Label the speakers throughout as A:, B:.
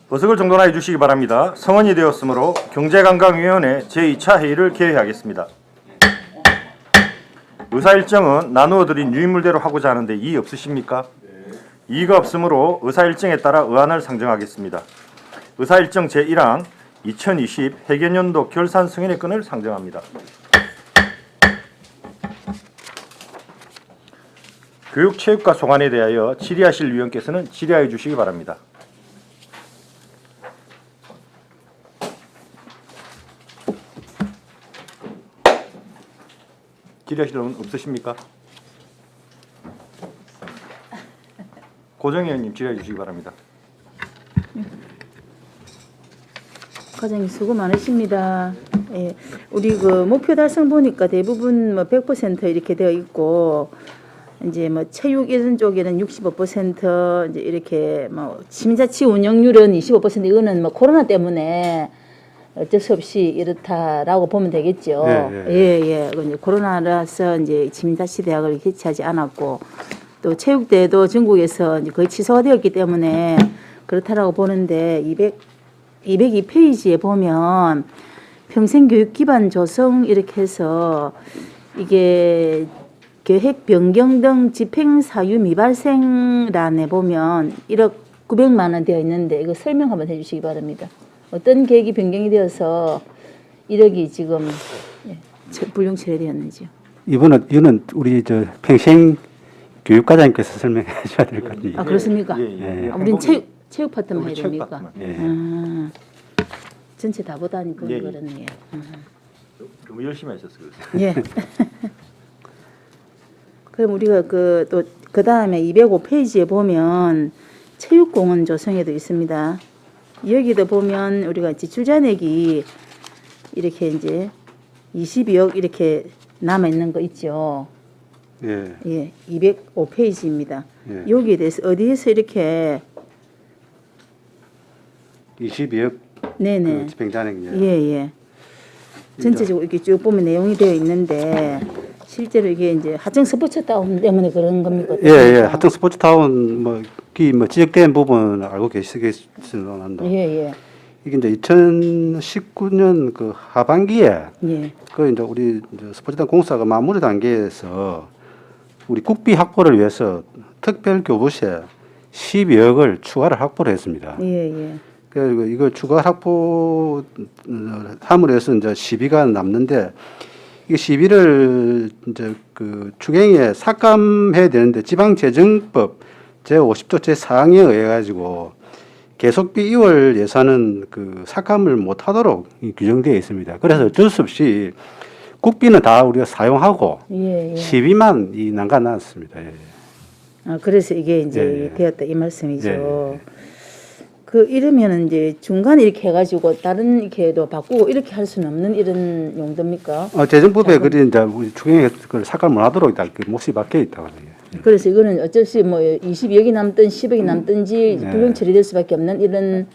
A: 버석을 정돈하여 주시기 바랍니다. 성원이 되었으므로 경제관광위원회 제2차 회의를 개회하겠습니다. 의사일정은 나누어드린 유인물대로 하고자 하는데 이의 없으십니까? 이의가 없으므로 의사일정에 따라 의안을 상정하겠습니다. 의사일정 제1항 2020 회계연도 결산 승인의 건을 상정합니다. 교육, 체육과 송환에 대하여 질의하실 위원께서는 질의하여 주시기 바랍니다. 질의하실 분 없으십니까? 고정 의원님 질의해 주시기 바랍니다.
B: 과장님 수고 많으십니다. 예, 우리 그 목표 달성 보니까 대부분 뭐 100% 이렇게 되어 있고 이제 뭐 체육 이런 쪽에는 65% 이제 이렇게 뭐 심사치 운영률은 25% 이거는 뭐 코로나 때문에 어쩔 수 없이 이렇다라고 보면 되겠죠. 예. 이제 코로나라서 이제 심사치 대학을 개최하지 않았고 또 체육대회도 전국에서 이제 거의 취소가 되었기 때문에 그렇다라고 보는데 202페이지에 보면 평생교육 기반 조성 이렇게 해서 이게 계획 변경 등 집행 사유 미발생란에 보면 1억 900만 원 되어 있는데 이거 설명 한번 해주시기 바랍니다. 어떤 계획이 변경이 되어서 1억이 지금 불용 처리되었는지요?
C: 이거는 우리 저 평생 교육과장님께서 설명해 주셔야 될 것 같아요.
B: 아 그렇습니까?
C: 예.
B: 우리는 체육 파트만 해야 됩니까?
C: 예.
B: 전체 다 보다니
A: 예.
B: 그렇네요.
A: 너무 열심히 하셨어요.
B: 예. 그럼 우리가 그 다음에 205페이지에 보면 체육공원 조성에도 있습니다. 여기도 보면 우리가 지출 잔액이 이렇게 이제 22억 이렇게 남아 있는 거 있죠.
C: 예.
B: 205페이지입니다.
C: 예.
B: 여기에 대해서 어디에서 이렇게
C: 22억
B: 네네.
C: 그 집행잔액이요.
B: 예. 전체적으로 이렇게 쭉 보면 내용이 되어 있는데 실제로 이게 이제 하청 스포츠 타운 때문에 그런 겁니까?
C: 예. 하여튼 스포츠타운 뭐 지적된 부분 알고 계시겠지는 않다.
B: 예.
C: 이게 이제 2019년 그 하반기에
B: 예.
C: 그 이제 우리 이제 스포츠단 공사가 마무리 단계에서 우리 국비 확보를 위해서 특별 교부세 12억을 추가를 확보를 했습니다.
B: 예.
C: 그래서 이거 추가 확보 함으로 해서 이제 시비가 남는데 이 시비를 이제 그 추경에 삭감해야 되는데 지방재정법 제50조 제4항에 의해 가지고 계속비 2월 예산은 그 삭감을 못하도록 규정되어 있습니다. 그래서 어쩔 수 없이 국비는 다 우리가 사용하고
B: 예.
C: 시비만 이 남겨놨습니다. 예.
B: 아 그래서 이게 이제 되었다 이 말씀이죠. 그 이러면은 이제 중간에 이렇게 해가지고 다른 이렇게도 바꾸고 이렇게 할 수는 없는 이런 용도입니까?
C: 재정법에 그리 이제 우리 추경에 그걸 삭감 못하도록 다 몫이 박혀 있다고 해요.
B: 그래서 이거는 어쩔 수 뭐 22억이 남든 10억이 남든지 불용 처리될 수밖에 없는 이런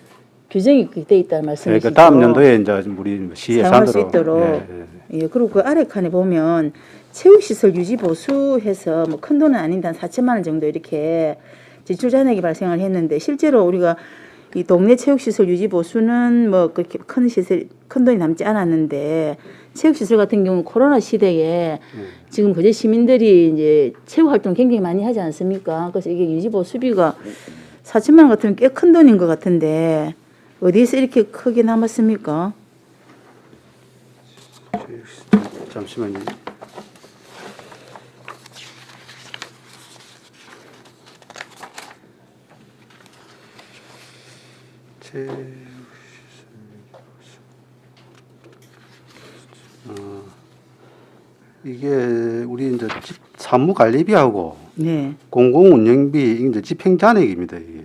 B: 규정이 돼 있다는 말씀이시죠.
C: 그러니까 다음 연도에 이제 우리 시
B: 사용할
C: 예산으로
B: 수 있도록. 예, 그리고 그 아래 칸에 보면 체육시설 유지 보수해서 뭐 큰 돈은 아닌데 한 4천만 원 정도 이렇게 지출 잔액이 발생을 했는데 실제로 우리가 이 동네 체육시설 유지 보수는 뭐 그렇게 큰 돈이 남지 않았는데 체육시설 같은 경우는 코로나 시대에 지금 그제 시민들이 이제 체육 활동 굉장히 많이 하지 않습니까? 그래서 이게 유지 보수비가 4천만 원 같으면 꽤 큰 돈인 것 같은데 어디에서 이렇게 크게 남았습니까?
C: 잠시만요. 이게 우리 이제 사무 관리비하고
B: 네.
C: 공공 운영비 이제 집행 잔액입니다. 이게.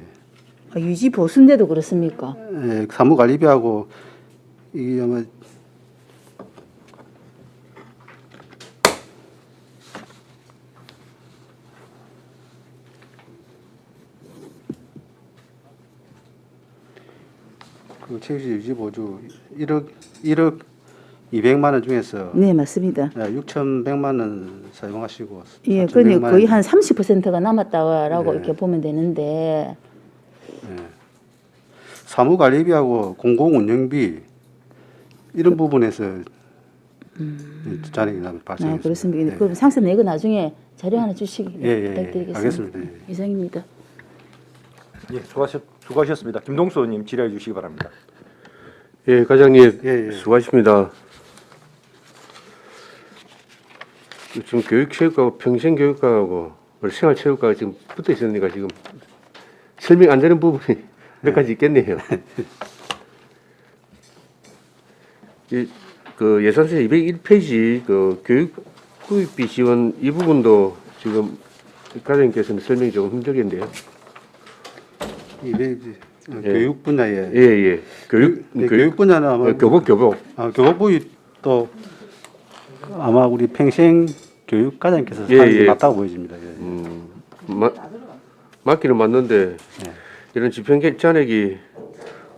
B: 아, 유지 보수인데도 그렇습니까?
C: 예, 사무 관리비하고 이게 아마 그 체육시 유지 보조 1억 200만 원 중에서
B: 네, 맞습니다.
C: 6,100만 원 사용하시고
B: 예,
C: 4,100만
B: 그러니까 거의
C: 원.
B: 한 30%가 남았다라고
C: 네.
B: 이렇게 보면 되는데
C: 사무관리비하고 공공운영비 이런 부분에서 잔액이
B: 네,
C: 발생했습니다.
B: 그렇습니다.
C: 예.
B: 그럼 상세 내고 나중에 자료 하나 주시기
C: 예,
B: 부탁드리겠습니다.
C: 알겠습니다. 예.
B: 이상입니다.
A: 예, 수고하셨습니다. 김동수 의원님 질의해 주시기 바랍니다.
D: 예, 과장님
C: 예, 예.
D: 수고하십니다. 지금 교육체육과하고 평생교육과하고 생활체육과가 지금 붙어 있으니까 지금 설명 안 되는 부분이 몇 가지 있겠네요. 그 예산서 201페이지 그 교육 구입비 지원 이 부분도 지금 과장님께서는 설명이 조금 힘들겠네요.
C: 이게
D: 예.
C: 교육 분야에
D: 예, 예.
C: 교육 분야는 아마
D: 교복.
C: 교복부이 또 아마 우리 평생 교육과장께서
D: 예,
C: 하는 게
D: 예.
C: 맞다고 보여집니다. 예.
D: 맞기는 맞는데 이런 집행 잔액이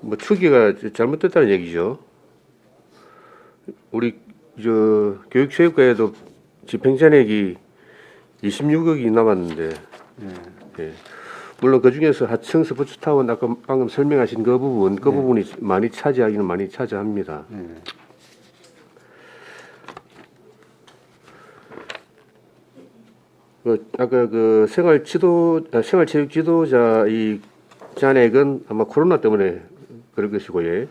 D: 뭐 추기가 잘못됐다는 얘기죠. 우리 저 교육체육과에도 집행 잔액이 26억이 남았는데, 예. 물론 그 중에서 하청 스포츠타운 아까 방금 설명하신 그 부분이 많이 차지하기는 많이 차지합니다. 아까 그 생활체육 지도자 이 잔액은 아마 코로나 때문에 그럴 것이고, 예.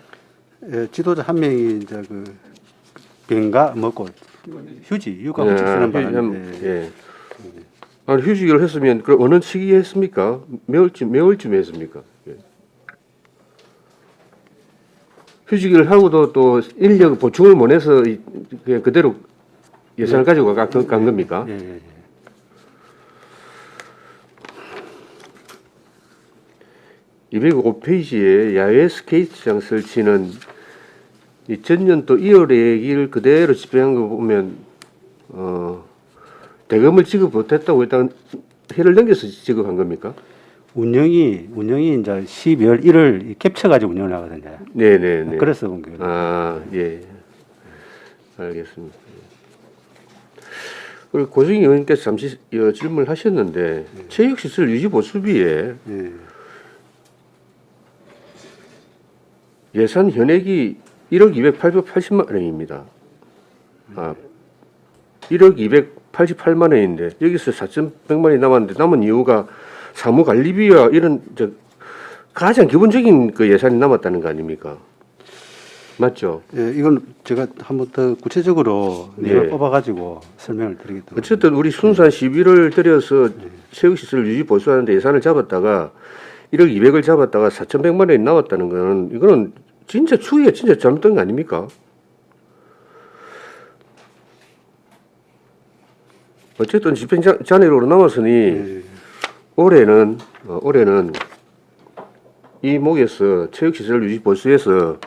C: 예, 지도자 한 명이 이제 그 병가 먹고 육아 휴직 쓰는 바람에
D: 예. 아니, 휴직을 했으면 그 어느 시기에 했습니까? 매월쯤에 했습니까? 예. 휴직을 하고도 또 인력 보충을 못 해서 그냥 그대로 예산을 가지고 간 겁니까?
C: 예, 예, 예.
D: 예. 205페이지에 야외 스케이트장 설치는 2000년도 2월에 얘기를 그대로 집행한 거 보면 대금을 지급 못했다고 일단 해를 넘겨서 지급한 겁니까?
C: 운영이 이제 12월 1일 겹쳐가지고 운영을 하거든요.
D: 네네네.
C: 그래서 본 거예요.
D: 아, 예. 알겠습니다. 그리고 고승희 의원께서 잠시 질문을 하셨는데 체육시설 유지 보수비에
C: 예.
D: 예산 현액이 1억 280만 원입니다. 아, 1억 288만 원인데 여기서 4,100만 원이 남았는데 남은 이유가 사무관리비와 이런 가장 기본적인 그 예산이 남았다는 거 아닙니까? 맞죠?
C: 예, 이건 제가 한번 더 구체적으로 내용을
D: 예.
C: 뽑아가지고 설명을 드리겠습니다.
D: 어쨌든 우리 순수한 시비를 들여서 체육시설 유지 보수하는데 예산을 잡았다가 1억 200을 잡았다가 4,100만 원이 나왔다는 거는 이거는 진짜 추이가 진짜 잘못된 거 아닙니까? 어쨌든 집행 잔액으로 남았으니
C: 예.
D: 올해는 이 목에서 체육시설 유지 보수에서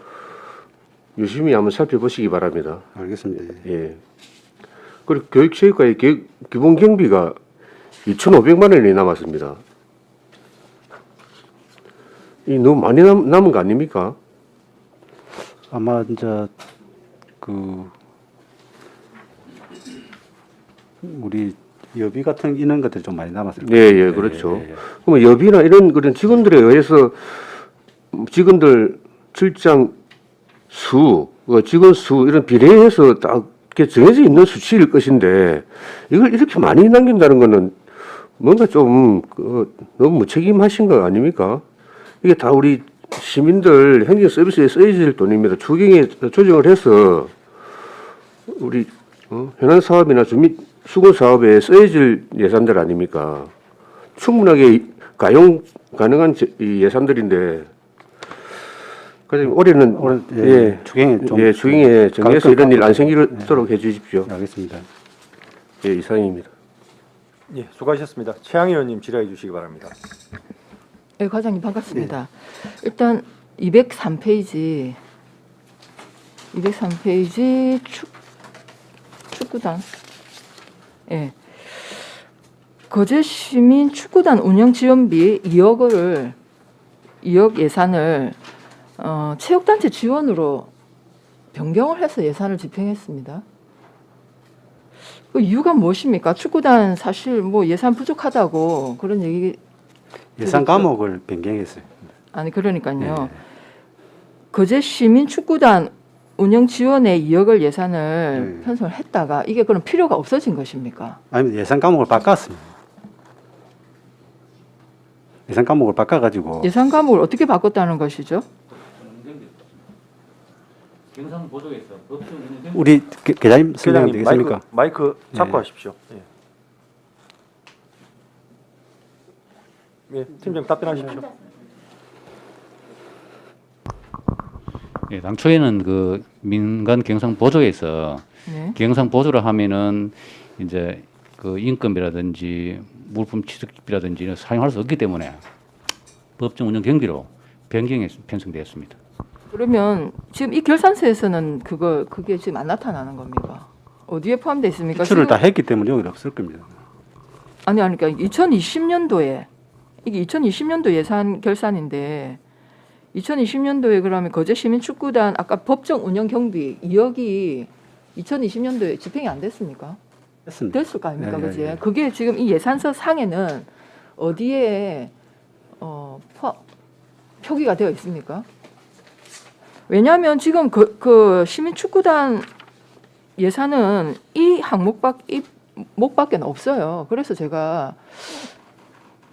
D: 유심히 한번 살펴보시기 바랍니다.
C: 알겠습니다.
D: 예. 그리고 교육체육과의 기본 경비가 2,500만 원이 남았습니다. 이 너무 많이 남은 거 아닙니까?
C: 아마 이제 그 우리 여비 같은 이런 것들이 좀 많이 남았을
D: 예,
C: 거예요.
D: 예, 그렇죠.
C: 예, 예.
D: 그러면 여비나 이런 그런 직원들에 의해서 직원들 출장 수, 직원 수 이런 비례해서 딱 이렇게 정해져 있는 수치일 것인데 이걸 이렇게 많이 남긴다는 거는 뭔가 좀 너무 무책임하신 거 아닙니까? 이게 다 우리 시민들 행정 서비스에 써야될 돈입니다. 추경에 조정을 해서 우리 현안 사업이나 주민 수건 사업에 써야될 예산들 아닙니까? 충분하게 가용 가능한 이 예산들인데. 그래서 올해는
C: 예, 추경에 좀
D: 추경에 정해서 이런 일 안 생기도록 해주십시오.
C: 알겠습니다.
D: 예, 이상입니다.
A: 예, 수고하셨습니다. 최양희 의원님 질의해 주시기 바랍니다.
E: 네, 과장님 반갑습니다. 일단 203페이지 축구단. 예. 거제 시민 축구단 운영 지원비 2억 예산을 체육단체 지원으로 변경을 해서 예산을 집행했습니다. 그 이유가 무엇입니까? 축구단 사실 뭐 예산 부족하다고 그런 얘기
C: 예산
E: 그렇죠.
C: 과목을 변경했어요.
E: 아니 그러니까요. 거제 시민 축구단 운영 지원에 2억을 예산을 편성을 했다가 이게 그럼 필요가 없어진 것입니까?
C: 아니면 예산 과목을 바꿨습니다. 예산 과목을 바꿔가지고
E: 예산 과목을 어떻게 바꿨다는 것이죠?
F: 경상 보조에서 법정 운영
C: 우리 계장님 설명
A: 회장님
C: 되겠습니까?
A: 마이크 잡고
C: 네.
A: 하십시오. 예. 예, 팀장 답변하십시오.
F: 예, 당초에는 그 민간 경상 보조에서
E: 네.
F: 경상 보조를 하면은 이제 그 인건비라든지 물품 취득비라든지 이런 사용할 수 없기 때문에 법정 운영 경비로 편성되었습니다.
E: 그러면 지금 이 결산서에서는 그게 지금 안 나타나는 겁니까? 어디에 포함되어 있습니까?
C: 지출을 다
E: 지금-
C: 했기 때문에 여기 없을 겁니다.
E: 아니 그러니까 2020년도에 이게 2020년도 예산 결산인데 2020년도에 그러면 거제 시민 축구단 아까 법정 운영 경비 2억이 2020년도에 집행이 안 됐습니까?
C: 했습니다.
E: 됐을 거 아닙니까,
C: 네,
E: 그지?
C: 네, 네.
E: 그게 지금 이 예산서 상에는 어디에 표기가 되어 있습니까? 왜냐하면 지금 그 시민 축구단 예산은 이 목밖에 없어요. 그래서 제가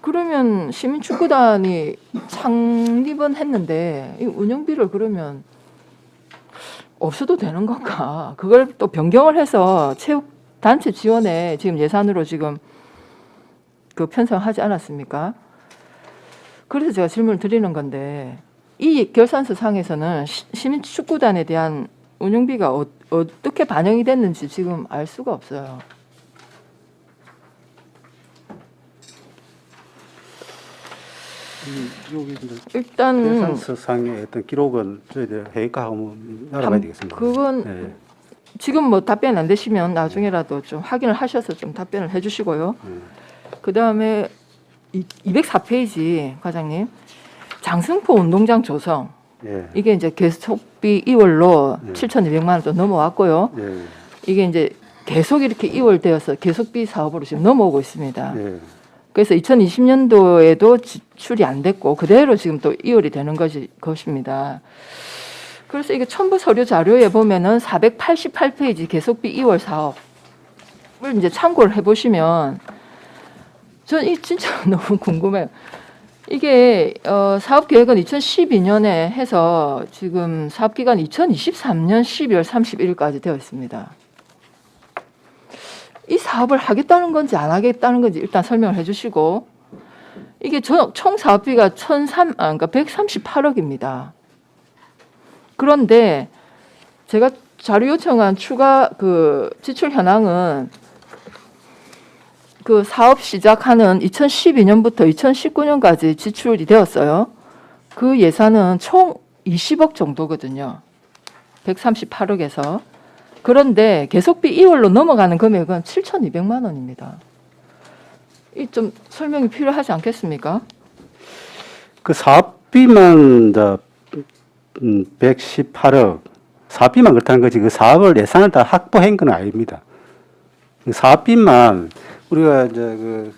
E: 그러면 시민 축구단이 창립은 했는데 이 운영비를 그러면 없어도 되는 건가? 그걸 또 변경을 해서 체육 단체 지원에 지금 예산으로 지금 그 편성하지 않았습니까? 그래서 제가 질문을 드리는 건데 이 결산서 상에서는 시민 축구단에 대한 운영비가 어떻게 반영이 됐는지 지금 알 수가 없어요.
C: 여기 이제
E: 일단
C: 계산서상의 어떤 기록은 저희들 회의과 한번 알아봐야 되겠습니다.
E: 그건
C: 네.
E: 지금 뭐 답변 안 되시면 나중에라도 좀 확인을 하셔서 좀 답변을 해주시고요. 그 다음에 204페이지 과장님 장승포 운동장 조성
C: 예.
E: 이게 이제 계속비 2월로
C: 네.
E: 7,200만 원 또 넘어왔고요.
C: 예.
E: 이게 이제 계속 이렇게 2월되어서 계속비 사업으로 지금 넘어오고 있습니다.
C: 예.
E: 그래서 2020년도에도 지출이 안 됐고 그대로 지금 또 2월이 되는 것입니다. 그래서 이게 첨부 서류 자료에 보면은 488페이지 계속비 2월 사업을 이제 참고를 해보시면 전 이 진짜 너무 궁금해요. 이게 사업 계획은 2012년에 해서 지금 사업 기간 2023년 12월 31일까지 되어 있습니다. 이 사업을 하겠다는 건지 안 하겠다는 건지 일단 설명을 해주시고 이게 총 사업비가 138억입니다. 그런데 제가 자료 요청한 추가 그 지출 현황은 그 사업 시작하는 2012년부터 2019년까지 지출이 되었어요. 그 예산은 총 20억 정도거든요. 138억에서. 그런데 계속비 2월로 넘어가는 금액은 7,200만 원입니다. 이 좀 설명이 필요하지 않겠습니까?
C: 그 사업비만 118억 사업비만 그렇다는 거지 그 사업을 예산을 다 확보한 건 아닙니다. 그 사업비만 우리가 이제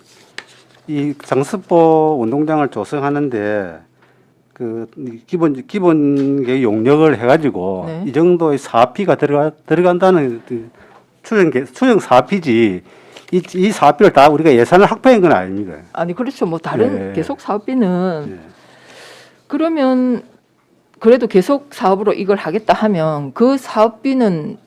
C: 이 장스포 운동장을 조성하는데 그 기본 용역을 해가지고
E: 네.
C: 이 정도의 사업비가 들어간다는 그 추정 사업비지 이 사업비를 다 우리가 예산을 확보한 건 아닙니다.
E: 아니 그렇죠. 뭐 다른
C: 네.
E: 계속 사업비는
C: 네.
E: 그러면 그래도 계속 사업으로 이걸 하겠다 하면 그 사업비는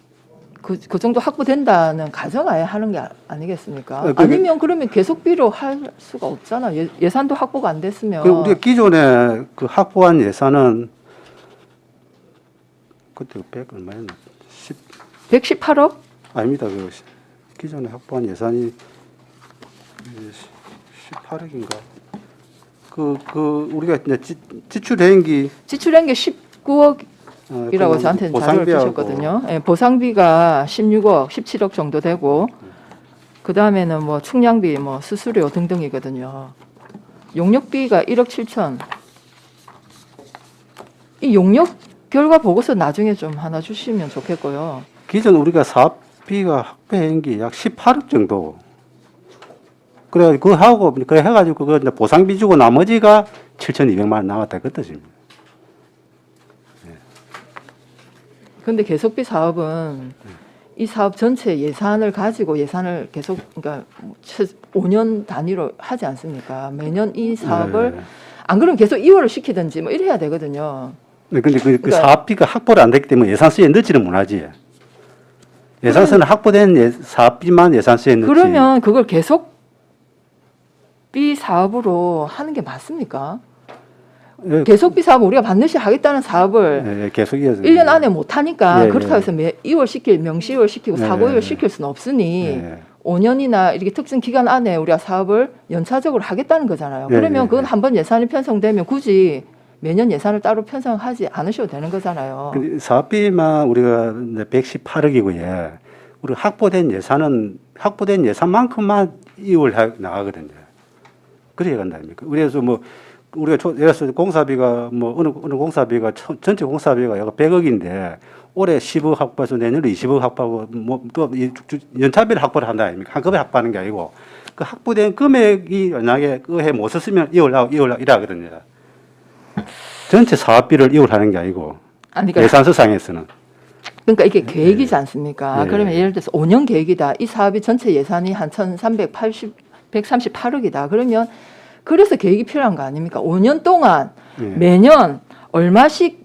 E: 그 정도 확보된다는 가정하에 하는 게 아니겠습니까?
C: 그게-
E: 아니면 그러면 계속비로 할 수가 없잖아. 예산도 확보가 안 됐으면.
C: 그리고 우리가 기존에 그 확보한 예산은 그때 100 얼마였나?
E: 118억?
C: 아닙니다. 그 기존에 확보한 예산이 18억인가? 그 우리가 이제 지출 기
E: 지출한 게 19억이라고 저한테 자료를 주셨거든요. 예, 보상비가 16억, 17억 정도 되고 그 다음에는 뭐 충량비, 뭐 수수료 등등이거든요. 용역비가 1억 7천. 이 용역 결과 보고서 나중에 좀 하나 주시면 좋겠고요.
C: 기존 우리가 사업비가 확보한 게 약 18억 정도. 그래 그거 하고 그래 해가지고 그거 이제 보상비 주고 나머지가 7,200만 원 나왔다 그 뜻입니다.
E: 근데 계속비 사업은 이 사업 전체 예산을 가지고 예산을 계속 그러니까 5년 단위로 하지 않습니까? 매년 이 사업을
C: 네.
E: 안 그러면 계속 2월을 시키든지 뭐 이래야 되거든요.
C: 네, 근데 그
E: 그러니까-
C: 사업비가 확보를 안 됐기 때문에 예산서에 넣지는 못하지. 예산서는 확보된 사업비만 예산서에 넣지.
E: 그러면 그걸 계속비 사업으로 하는 게 맞습니까?
C: 예,
E: 계속비 사업은 우리가 반드시 하겠다는 사업을
C: 예, 계속 이어서
E: 1년 안에 못 하니까
C: 예,
E: 그렇다고 해서 2월 시킬 명시 2월 시키고
C: 예,
E: 4, 5월
C: 예.
E: 시킬 수는 없으니
C: 예.
E: 5년이나 이렇게 특정 기간 안에 우리가 사업을 연차적으로 하겠다는 거잖아요.
C: 예,
E: 그러면
C: 예,
E: 그건
C: 예.
E: 한번 예산이 편성되면 굳이 매년 예산을 따로 편성하지 않으셔도 되는 거잖아요.
C: 근데 사업비만 우리가 118억이고요. 우리 확보된 예산만큼만 이월 나가거든요. 그래야 간다니까. 그래서 뭐 우리가 예를 들어서 공사비가 뭐 어느 공사비가 전체 공사비가 약 100억인데 올해 10억 확보해서 내년에 20억 확보하고 뭐 또 연차비를 확보를 한다 아닙니까? 한꺼번에 확보하는 게 아니고 그 확보된 금액이 만약에 그 해 못 썼으면 이월하고 이러거든요. 전체 사업비를 이월하는 게 아니고
E: 아니, 그러니까,
C: 예산서상에서는.
E: 그러니까 이게 계획이지 않습니까?
C: 예.
E: 그러면 예를 들어서 5년 계획이다. 이 사업이 전체 예산이 한 138억이다. 그러면 그래서 계획이 필요한 거 아닙니까? 5년 동안
C: 예.
E: 매년 얼마씩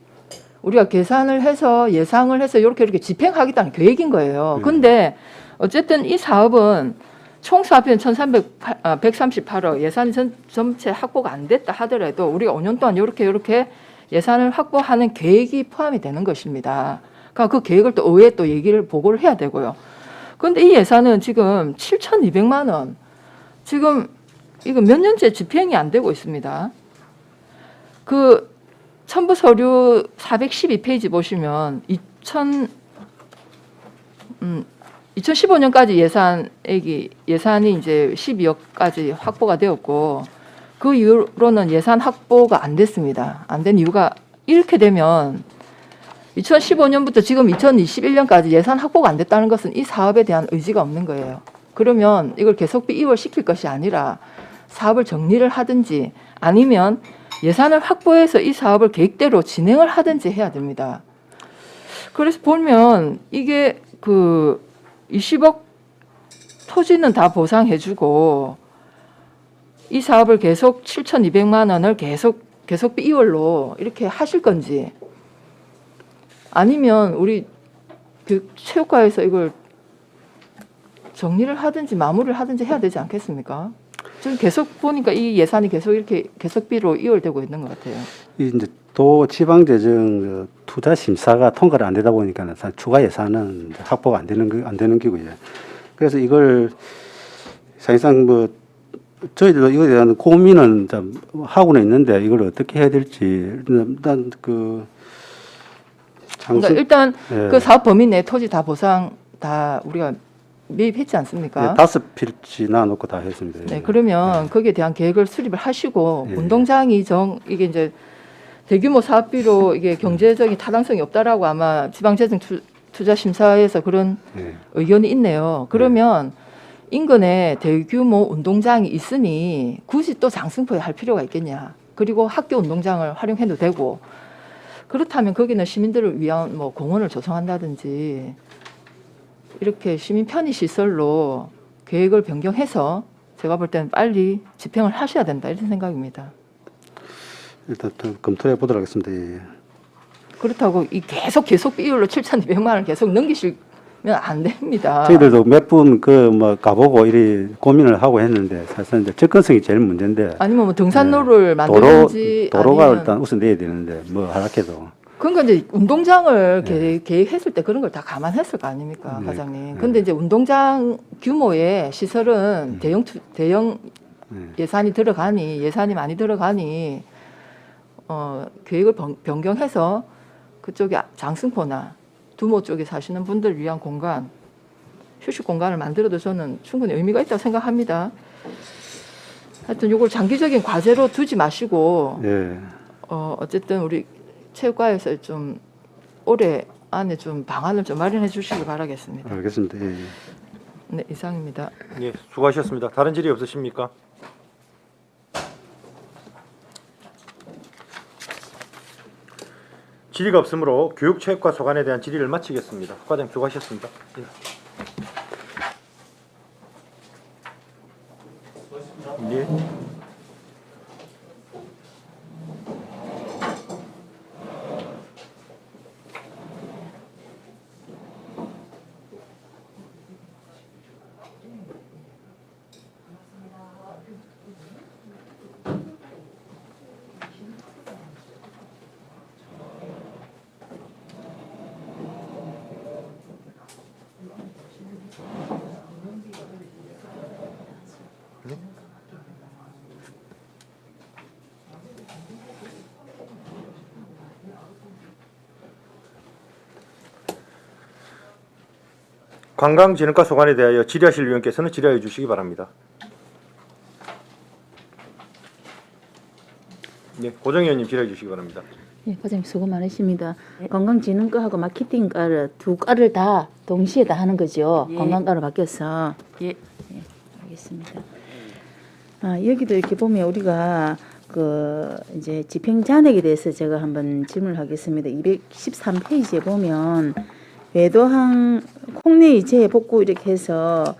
E: 우리가 계산을 해서 예상을 해서 이렇게 집행하겠다는 계획인 거예요. 근데 어쨌든 이 사업은 총 사업비는 138억 예산이 전체 확보가 안 됐다 하더라도 우리가 5년 동안 이렇게 예산을 확보하는 계획이 포함이 되는 것입니다. 그러니까 그 계획을 또 의회에 또 얘기를 보고를 해야 되고요. 그런데 이 예산은 지금 7,200만 원 지금 이거 몇 년째 집행이 안 되고 있습니다. 그 첨부 서류 412페이지 보시면 2015년까지 예산이 이제 12억까지 확보가 되었고 그 이후로는 예산 확보가 안 됐습니다. 안 된 이유가 이렇게 되면 2015년부터 지금 2021년까지 예산 확보가 안 됐다는 것은 이 사업에 대한 의지가 없는 거예요. 그러면 이걸 계속비 2월 시킬 것이 아니라 사업을 정리를 하든지 아니면 예산을 확보해서 이 사업을 계획대로 진행을 하든지 해야 됩니다. 그래서 보면 이게 그 20억 토지는 다 보상해주고 이 사업을 계속 7,200만 원을 계속비 2월로 이렇게 하실 건지 아니면 우리 그 체육과에서 이걸 정리를 하든지 마무리를 하든지 해야 되지 않겠습니까? 지금 계속 보니까 이 예산이 계속 이렇게 계속비로 이월되고 있는 것 같아요.
C: 이 이제 도 지방재정 투자 심사가 통과를 안 되다 보니까 추가 예산은 확보가 안 되는 기고요. 그래서 이걸 사실상 뭐 저희들도 이거에 대한 고민은 좀 하고는 있는데 이걸 어떻게 해야 될지 일단 그
E: 그러니까 일단
C: 예.
E: 그 사업 범위 내 토지 다 보상 다 우리가 매입했지 않습니까?
C: 5필지 나눠놓고 다 했습니다.
E: 네, 그러면 거기에 대한 계획을 수립을 하시고
C: 예.
E: 운동장이 이게 이제 대규모 사업비로 이게 경제적인 타당성이 없다라고 아마 지방재정 투자 심사에서 그런
C: 예.
E: 의견이 있네요. 그러면 인근에 대규모 운동장이 있으니 굳이 또 장승포에 할 필요가 있겠냐? 그리고 학교 운동장을 활용해도 되고 그렇다면 거기는 시민들을 위한 뭐 공원을 조성한다든지 이렇게 시민 편의 시설로 계획을 변경해서 제가 볼 때는 빨리 집행을 하셔야 된다 이런 생각입니다.
C: 일단 좀 검토해 보도록 하겠습니다. 예.
E: 그렇다고 이 계속 비율로 7,200만 원을 계속 넘기시면 안 됩니다.
C: 저희들도 몇 분 뭐 가보고 이리 고민을 하고 했는데 사실 이제 접근성이 제일 문제인데
E: 아니면 뭐 등산로를 만들든지
C: 도로가
E: 아니면
C: 일단 우선 내야 되는데 뭐 하락해도
E: 그러니까 이제 운동장을 계획했을 때 그런 걸 다 감안했을 거 아닙니까,
C: 네.
E: 과장님. 근데 이제 운동장 규모의 시설은 대형 예산이 들어가니 예산이 많이 들어가니 계획을 변경해서 그쪽에 장승포나 두모 쪽에 사시는 분들 위한 공간, 휴식 공간을 만들어도 저는 충분히 의미가 있다고 생각합니다. 하여튼 이걸 장기적인 과제로 두지 마시고
C: 예.
E: 어쨌든 우리 체육과에서 좀 올해 안에 좀 방안을 좀 마련해 주시기 바라겠습니다.
C: 알겠습니다. 예.
E: 네, 이상입니다.
A: 예, 수고하셨습니다. 다른 질의 없으십니까? 질의가 없으므로 교육체육과 소관에 대한 질의를 마치겠습니다. 과장님 수고하셨습니다. 예. 관광진흥과 소관에 대하여 질의하실 위원께서는 질의하여 주시기 바랍니다. 네, 고정 의원님 질의해 주시기 바랍니다.
B: 예, 과장님 수고 많으십니다. 관광진흥과하고 마케팅과를 두 과를 다 동시에 다 하는 거죠.
G: 예.
B: 관광과로 바뀌어서.
G: 예.
B: 알겠습니다. 여기도 이렇게 보면 우리가 그 이제 집행 잔액에 대해서 제가 한번 질문을 하겠습니다. 213페이지에 보면 외도항 콩내의 재복구 이렇게 해서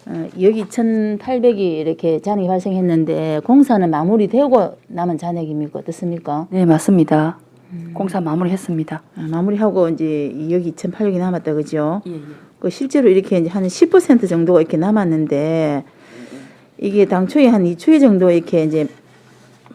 B: 2억 2,800이 이렇게 잔액이 발생했는데 공사는 마무리되고 남은 잔액입니까? 어떻습니까?
G: 네, 맞습니다. 공사 마무리했습니다.
B: 마무리하고 이제 2억 2,800이 남았다 그죠?
G: 예, 예.
B: 그 실제로 이렇게 이제 한 10% 정도가 이렇게 남았는데 이게 당초에 한 2초에 정도 이렇게 이제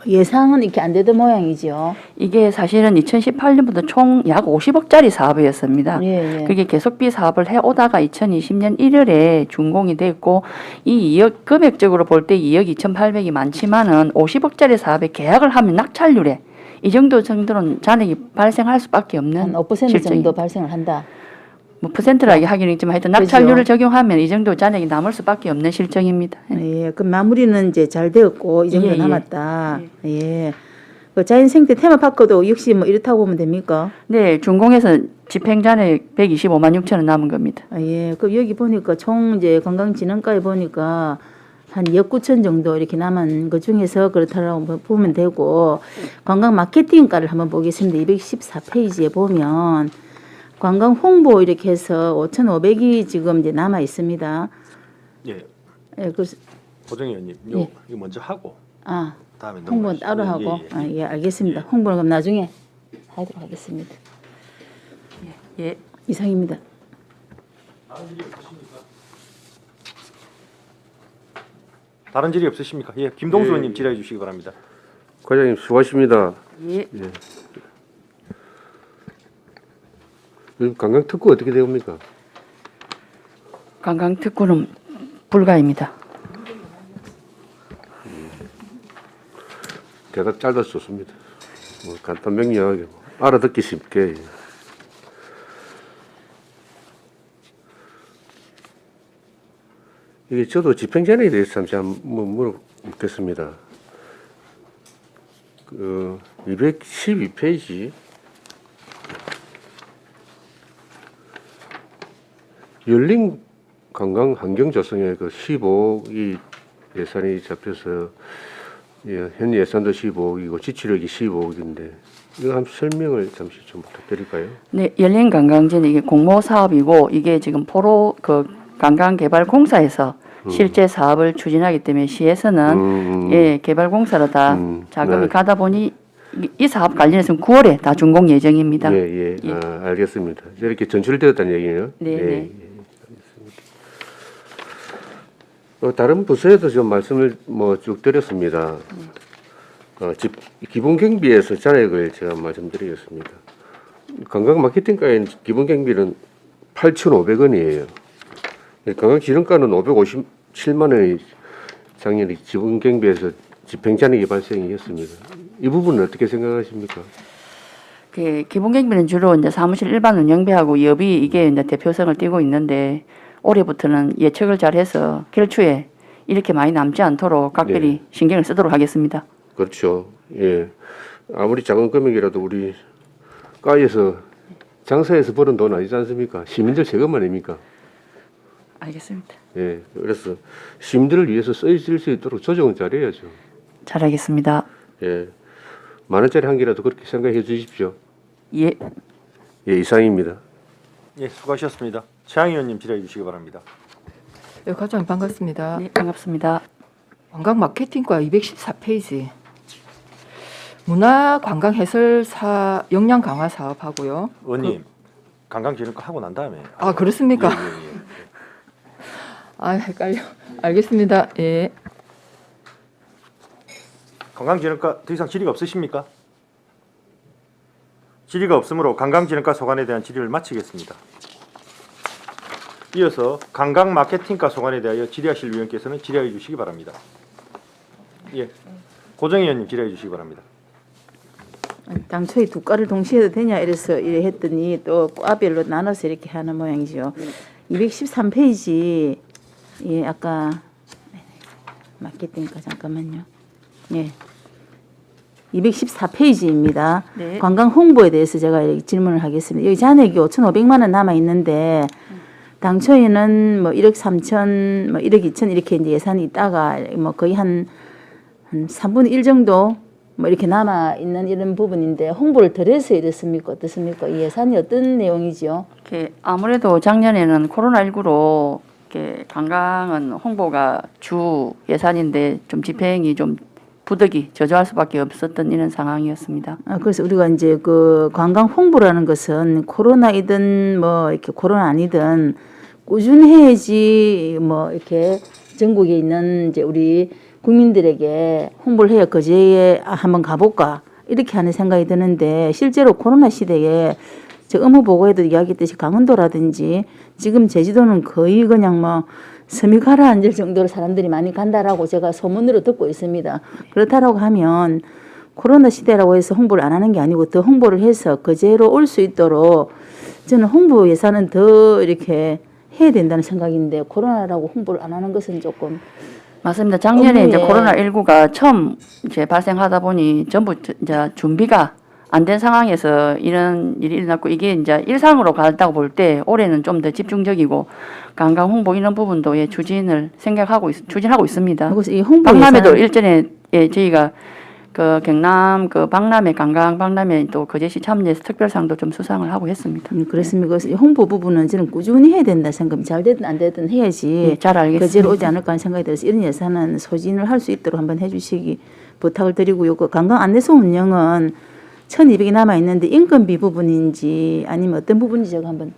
B: 예상은 이렇게 안 되던 모양이죠.
G: 이게 사실은 2018년부터 총 약 50억짜리 사업이었습니다.
B: 예, 예.
G: 그게 계속비 사업을 해오다가 2020년 1월에 준공이 됐고 이 2억 금액적으로 볼 때 2억 2,800이 많지만은 50억짜리 사업에 계약을 하면 낙찰률에 이 정도는 잔액이 발생할 수밖에 없는
B: 한 5%
G: 실정이-
B: 정도 발생을 한다.
G: 뭐 퍼센트라기 하기는 있지만 하여튼
B: 그죠.
G: 낙찰률을 적용하면 이 정도 잔액이 남을 수밖에 없는 실정입니다.
B: 예, 그 마무리는 이제 잘 되었고 이 정도
G: 예, 예.
B: 남았다. 예. 그 자연생태 테마파크도 역시 뭐 이렇다고 보면 됩니까?
G: 네, 준공에서 집행 잔액 125만 6천 원 남은 겁니다.
B: 예. 그 여기 보니까 총 이제 관광진흥과에 보니까 한 2억 9천 정도 이렇게 남은 것 중에서 그렇다라고 보면 되고 관광 마케팅과를 한번 보겠습니다. 214페이지에 보면 관광 홍보 이렇게 해서 5,500이 지금 이제 남아 있습니다.
A: 예,
B: 예, 그
A: 고정 의원님,
B: 예.
A: 이거 먼저 하고 다음에
B: 홍보는
A: 넘어가시죠.
B: 따로
A: 예,
B: 하고
A: 예, 예.
B: 예, 알겠습니다. 홍보는 그럼 나중에 하도록 하겠습니다.
G: 예.
B: 이상입니다.
A: 다른 질의 없으십니까? 예, 김동수
D: 예.
A: 의원님 질의해 주시기 바랍니다.
D: 과장님 수고하십니다.
G: 예.
D: 요즘 관광 특구 어떻게 되옵니까?
G: 관광 특구는 불가입니다.
D: 대답 짧아서 좋습니다. 뭐 간단 명료하게 알아듣기 쉽게. 이게 저도 집행잔액에 대해서 잠시 한번 물어보겠습니다. 그 212페이지 열린 관광 환경 조성에 그 15억이 예산이 잡혀서 예, 현 예산도 15억이고 지출력이 15억인데 이거 한 설명을 잠시 좀 부탁드릴까요?
G: 네, 열린 관광지는 이게 공모 사업이고 이게 지금 포로 그 관광개발공사에서 실제 사업을 추진하기 때문에 시에서는 예, 개발공사로 다 자금이
D: 네.
G: 가다 보니 이 사업 관련해서는 9월에 다 준공 예정입니다.
D: 예, 예. 아, 알겠습니다. 이렇게 전출되었다는 얘기네요.
G: 네, 네.
D: 알겠습니다. 다른 부서에도 좀 말씀을 뭐 쭉 드렸습니다. 기본 경비에서 잔액을 제가 말씀드리겠습니다. 관광 마케팅과의 기본 경비는 8,500원이에요. 관광지능과는 557만 원의 작년에 기본 경비에서 집행 잔액이 발생했습니다. 이 부분은 어떻게 생각하십니까?
G: 그 기본 경비는 주로 이제 사무실 일반 운영비하고 여비 이게 이제 대표성을 띠고 있는데 올해부터는 예측을 잘해서 결초에 이렇게 많이 남지 않도록 각별히
D: 네.
G: 신경을 쓰도록 하겠습니다.
D: 그렇죠. 예. 아무리 작은 금액이라도 우리 과에서 장사해서 버는 돈 아니지 않습니까? 시민들 세금 아닙니까?
G: 알겠습니다.
D: 예. 그래서 시민들을 위해서 쓰여질 수 있도록 조정을 잘해야죠.
G: 잘하겠습니다.
D: 예. 만 원짜리 한 개라도 그렇게 생각해 주십시오.
G: 예.
D: 예, 이상입니다.
A: 예, 수고하셨습니다. 최양 의원님 질의해 주시기 바랍니다.
E: 네, 과장님 반갑습니다.
G: 네, 반갑습니다.
E: 관광 마케팅과 214페이지. 문화관광 해설사 역량 강화 사업하고요.
A: 의원님, 관광진흥과 하고 난 다음에.
E: 아, 그렇습니까?
A: 예, 예, 예.
E: 아, 헷갈려. 알겠습니다. 예.
A: 관광진흥과 더 이상 질의가 없으십니까? 질의가 없으므로 관광진흥과 소관에 대한 질의를 마치겠습니다. 이어서 관광마케팅과 소관에 대하여 질의하실 위원께서는 질의해 주시기 바랍니다. 예, 고정 의원님 질의해 주시기 바랍니다.
B: 당초에 두 과를 동시에 해도 되냐 이래서 이래 했더니 또 과별로 나눠서 이렇게 하는 모양이죠. 213페이지 예 아까 맞겠다니까 잠깐만요. 예. 214페이지입니다.
G: 네.
B: 관광 홍보에 대해서 제가 이렇게 질문을 하겠습니다. 여기 잔액이 5,500만 원 남아 있는데 당초에는 뭐 1억 3천, 뭐 1억 2천 이렇게 이제 예산이 있다가 뭐 거의 한 3분의 1 정도 뭐 이렇게 남아 있는 이런 부분인데 홍보를 덜 해서 이렇습니까? 어떻습니까? 이 예산이 어떤 내용이죠?
G: 이렇게 아무래도 작년에는 코로나19로 이렇게 관광은 홍보가 주 예산인데 좀 집행이 좀 부득이 저조할 수밖에 없었던 이런 상황이었습니다.
B: 그래서 우리가 이제 그 관광 홍보라는 것은 코로나이든 뭐 이렇게 코로나 아니든 꾸준해야지 뭐 이렇게 전국에 있는 이제 우리 국민들에게 홍보를 해야 거제에 한번 가볼까 이렇게 하는 생각이 드는데 실제로 코로나 시대에 저 업무보고에도 이야기했듯이 강원도라든지 지금 제주도는 거의 그냥 뭐 섬이 가라앉을 정도로 사람들이 많이 간다라고 제가 소문으로 듣고 있습니다. 그렇다라고 하면 코로나 시대라고 해서 홍보를 안 하는 게 아니고 더 홍보를 해서 거제로 올 수 있도록 저는 홍보 예산은 더 이렇게 해야 된다는 생각인데 코로나라고 홍보를 안 하는 것은 조금
G: 맞습니다. 작년에 이제
B: 업무에
G: 코로나19가 처음 이제 발생하다 보니 전부 이제 준비가 안 된 상황에서 이런 일이 일어났고 이게 이제 일상으로 갔다고 볼 때 올해는 좀 더 집중적이고 관광 홍보 이런 부분도 예, 추진하고 있습니다.
B: 그래서 이 홍보
G: 박람회도
B: 예산
G: 일전에 예, 저희가 그 경남 그 박람회 관광 박람회 또 거제시 참여해서 특별상도 좀 수상을 하고 했습니다.
B: 그렇습니다. 그래서 이 홍보 부분은 저는 꾸준히 해야 된다 생각이 잘 되든 안 되든 해야지
G: 예, 잘 알겠습니다.
B: 거제로 오지 않을까 하는 생각이 들어서 이런 예산은 소진을 할 수 있도록 한번 해주시기 부탁을 드리고요. 그 관광 안내소 운영은 1,200이 남아 있는데 인건비 부분인지 아니면 어떤 부분인지 제가 한번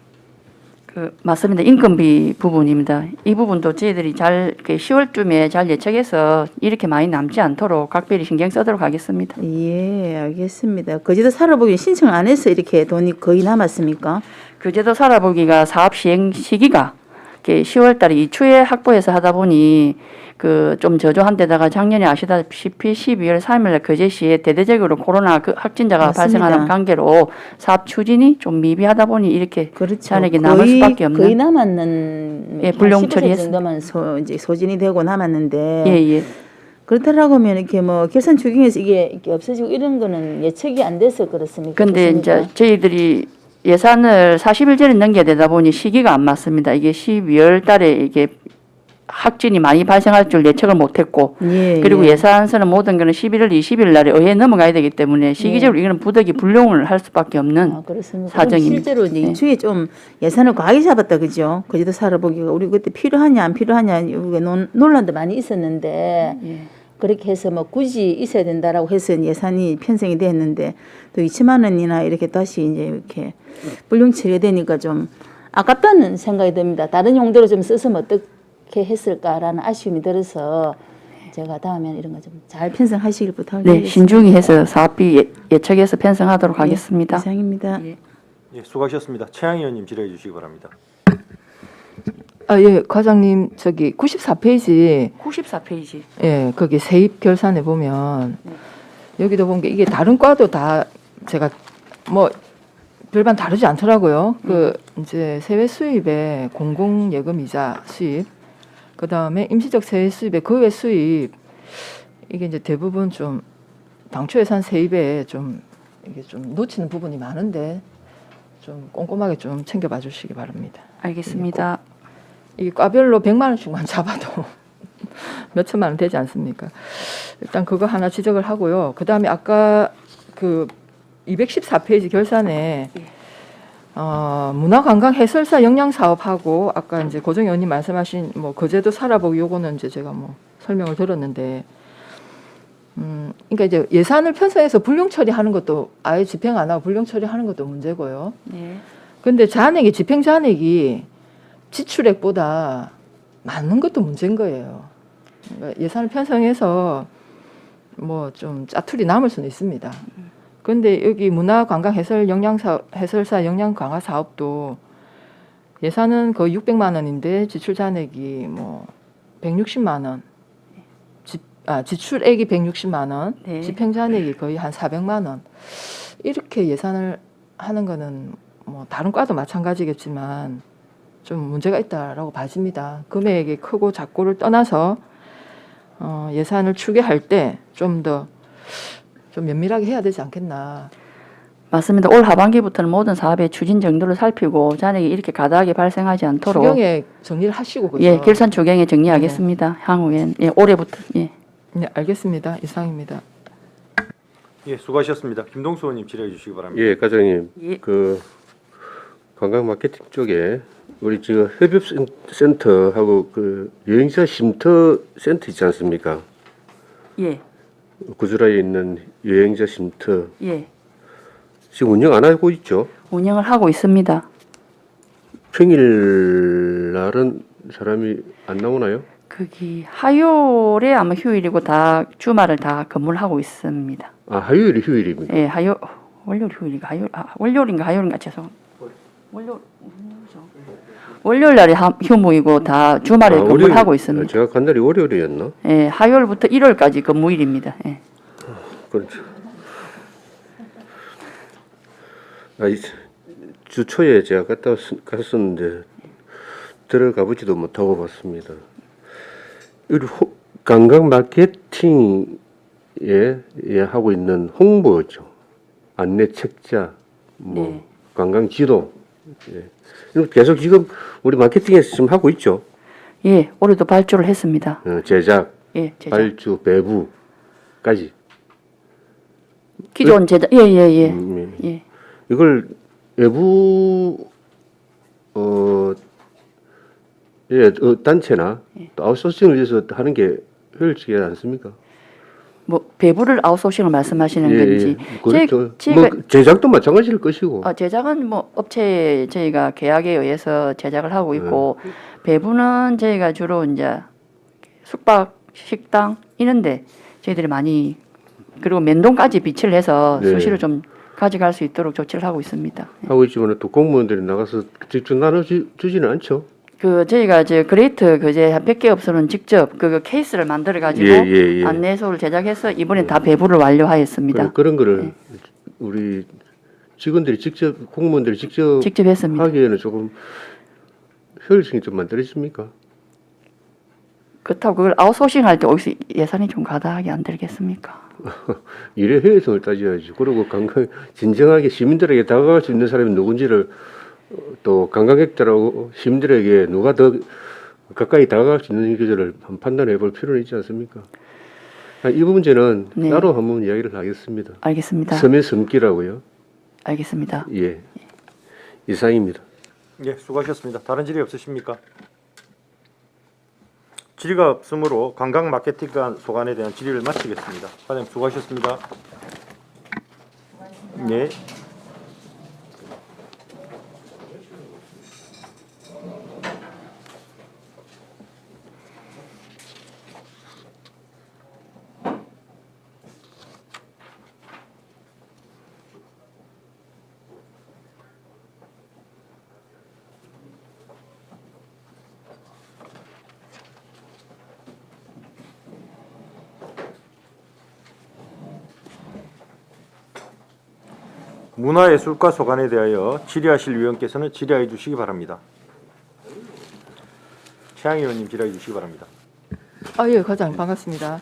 G: 맞습니다. 인건비 부분입니다. 이 부분도 저희들이 잘 10월쯤에 잘 예측해서 이렇게 많이 남지 않도록 각별히 신경 쓰도록 하겠습니다.
B: 예, 알겠습니다. 거제도 살아보기 신청 안 해서 이렇게 돈이 거의 남았습니까?
G: 그제도 살아보기가 사업 시행 시기가 10월 달에 이추에 확보해서 하다 보니 그 좀 저조한 데다가 작년에 아시다시피 12월 3일 거제시에 대대적으로 코로나 그 확진자가
B: 맞습니다.
G: 발생하는 관계로 사업 추진이 좀 미비하다 보니 이렇게
B: 그렇죠.
G: 잔액이 남을 수밖에 없는
B: 거의 남았는
G: 예, 불용
B: 80%
G: 처리했습니다.
B: 정도만 이제 소진이 되고 남았는데
G: 예.
B: 그렇다라고 하면 이렇게 뭐 결산 추경에서 이게 이렇게 없어지고 이런 거는 예측이 안 돼서 그렇습니까?
G: 근데
B: 어떻습니까?
G: 이제 저희들이 예산을 40일 전에 넘겨야 되다 보니 시기가 안 맞습니다. 이게 12월 달에 이게 확진이 많이 발생할 줄 예측을 못했고
B: 예,
G: 그리고
B: 예.
G: 예산서는 모든 거는 11월 20일 날에 의회에 넘어가야 되기 때문에 시기적으로 이거는 부득이 불용을 할 수밖에 없는
B: 그렇습니다.
G: 사정입니다.
B: 실제로 이제
G: 네.
B: 이쪽에 좀 예산을 과하게 잡았다 그죠? 거제도 살아보기가 우리 그때 필요하냐 안 필요하냐 우리가 논란도 많이 있었는데 그렇게 해서 뭐 굳이 있어야 된다라고 해서 예산이 편성이 됐는데 또 2천만 원이나 이렇게 다시 이제 이렇게 불용 처리되니까 좀 아깝다는 생각이 듭니다. 다른 용도로 좀 썼으면 어떻게 했을까라는 아쉬움이 들어서 제가 다음에는 이런 거 좀 잘 편성하시길 부탁드리겠습니다.
G: 네, 신중히 해서 사업비 예측해서 편성하도록 하겠습니다.
B: 이상입니다.
A: 예, 수고하셨습니다. 최양 의원님 질의해 주시기 바랍니다.
E: 예, 과장님 저기 94페이지
G: 94페이지.
E: 예, 거기 세입 결산에 보면 여기도 본 게 이게 다른 과도 다 제가 뭐 별반 다르지 않더라고요. 그 이제 세외 수입에 공공 예금 이자 수입, 그 다음에 임시적 세외 수입에 그 외 수입 이게 이제 대부분 좀 당초 예산 세입에 좀 이게 좀 놓치는 부분이 많은데 좀 꼼꼼하게 좀 챙겨봐 주시기 바랍니다.
G: 알겠습니다.
E: 이게 과별로 100만 원씩만 잡아도 몇 천만 원 되지 않습니까? 일단 그거 하나 지적을 하고요. 그 다음에 아까 그 214페이지 결산에 문화관광 해설사 영양 사업하고 아까 이제 고정 의원님 말씀하신 뭐 거제도 살아보기 요거는 이제 제가 뭐 설명을 들었는데 그러니까 이제 예산을 편성해서 불용 처리하는 것도 아예 집행 안 하고 불용 처리하는 것도 문제고요.
G: 네.
E: 근데 잔액이 집행 잔액이 지출액보다 많은 것도 문제인 거예요. 그러니까 예산을 편성해서 뭐 좀 짜투리 남을 수는 있습니다. 그런데 여기 해설사 역량 강화 사업도 예산은 거의 600만 원인데 지출 잔액이 뭐 160만 원, 지출액이 160만 원,
G: 네.
E: 집행 잔액이 거의 한 400만 원. 이렇게 예산을 하는 거는 뭐 다른 과도 마찬가지겠지만 좀 문제가 있다라고 봐집니다. 금액이 크고 작고를 떠나서 예산을 추계할 때 좀 더 좀 면밀하게 해야 되지 않겠나.
G: 맞습니다. 올 하반기부터는 모든 사업의 추진 정도를 살피고 잔액이 이렇게 가다하게 발생하지 않도록
E: 추경에 정리를 하시고 그죠?
G: 예, 결산 추경에 정리하겠습니다. 향후엔 예, 올해부터 예.
E: 네, 알겠습니다. 이상입니다.
A: 예, 수고하셨습니다. 김동수 의원님 질의해 주시기 바랍니다.
D: 예, 과장님.
G: 예.
D: 그 관광 마케팅 쪽에 우리 지금 협업센터하고 그 여행자 쉼터 센터 있지 않습니까?
G: 예.
D: 구주라에 있는 여행자 쉼터
G: 예.
D: 지금 운영 안 하고 있죠?
G: 운영을 하고 있습니다.
D: 평일 날은 사람이 안 나오나요?
G: 거기 화요일에 아마 휴일이고 다 주말을 다 근무를 하고 있습니다.
D: 아, 화요일이 휴일입니까?
G: 예, 월요일 휴일인가 월요일인가 화요일인가 월요일 날이 휴무이고 다 주말에 근무를
D: 월요일,
G: 하고 있습니다.
D: 제가 간 날이 월요일이었나?
G: 예, 화요일부터 일요일까지 근무일입니다. 예.
D: 그렇죠. 주 초에 제가 갔었는데 들어가 보지도 못하고 봤습니다. 우리 관광 마케팅에 하고 있는 홍보죠. 안내 책자, 뭐
G: 네.
D: 관광 지도. 예. 이거 계속 지금 우리 마케팅에서 지금 하고 있죠.
G: 예, 올해도 발주를 했습니다.
D: 제작,
G: 예, 제작.
D: 발주, 배부까지.
G: 기존 제작. 예.
D: 예. 이걸 외부 단체나 또 아웃소싱을 위해서 하는 게 효율적이지 않습니까?
G: 뭐 배부를 아웃소싱을 말씀하시는 건지.
D: 그렇죠.
G: 제가
D: 뭐 제작도 마찬가지일 것이고.
G: 제작은 뭐 업체 저희가 계약에 의해서 제작을 하고 있고 배부는 저희가 주로 이제 숙박, 식당 이런데 저희들이 많이 그리고 면동까지 비치를 해서
D: 네.
G: 수시로 좀 가져갈 수 있도록 조치를 하고 있습니다.
D: 하고 있지만 또 공무원들이 나가서 직접 나눠주지는 않죠.
G: 저희가 그레이트 그제 100개 업소는 직접 그 케이스를 만들어 가지고
D: 예.
G: 안내소를 제작해서 이번에 다 배부를 완료하였습니다.
D: 그런 거를 우리 직원들이 직접 공무원들이 직접
G: 했습니다.
D: 하기에는 조금 효율성이 좀 만들어집니까?
G: 그렇다고 그걸 아웃소싱 할 때 어디서 예산이 좀 가다하게 안 들겠습니까?
D: 일의 효율성을 따져야지. 그리고 진정하게 시민들에게 다가갈 수 있는 사람이 누군지를 또 관광객들하고 시민들에게 누가 더 가까이 다가갈 수 있는 것을 한번 판단해 볼 필요는 있지 않습니까? 이 문제는
G: 네.
D: 따로 한번 이야기를 하겠습니다.
G: 알겠습니다.
D: 섬의 섬기라고요.
G: 알겠습니다.
D: 예, 이상입니다.
A: 예, 수고하셨습니다. 다른 질의 없으십니까? 질의가 없으므로 관광 마케팅관 소관에 대한 질의를 마치겠습니다. 과장님 수고하셨습니다. 예. 문화예술과 소관에 대하여 질의하실 위원께서는 질의해 주시기 바랍니다. 최양희 의원님 질의해 주시기 바랍니다.
E: 예, 과장님 반갑습니다.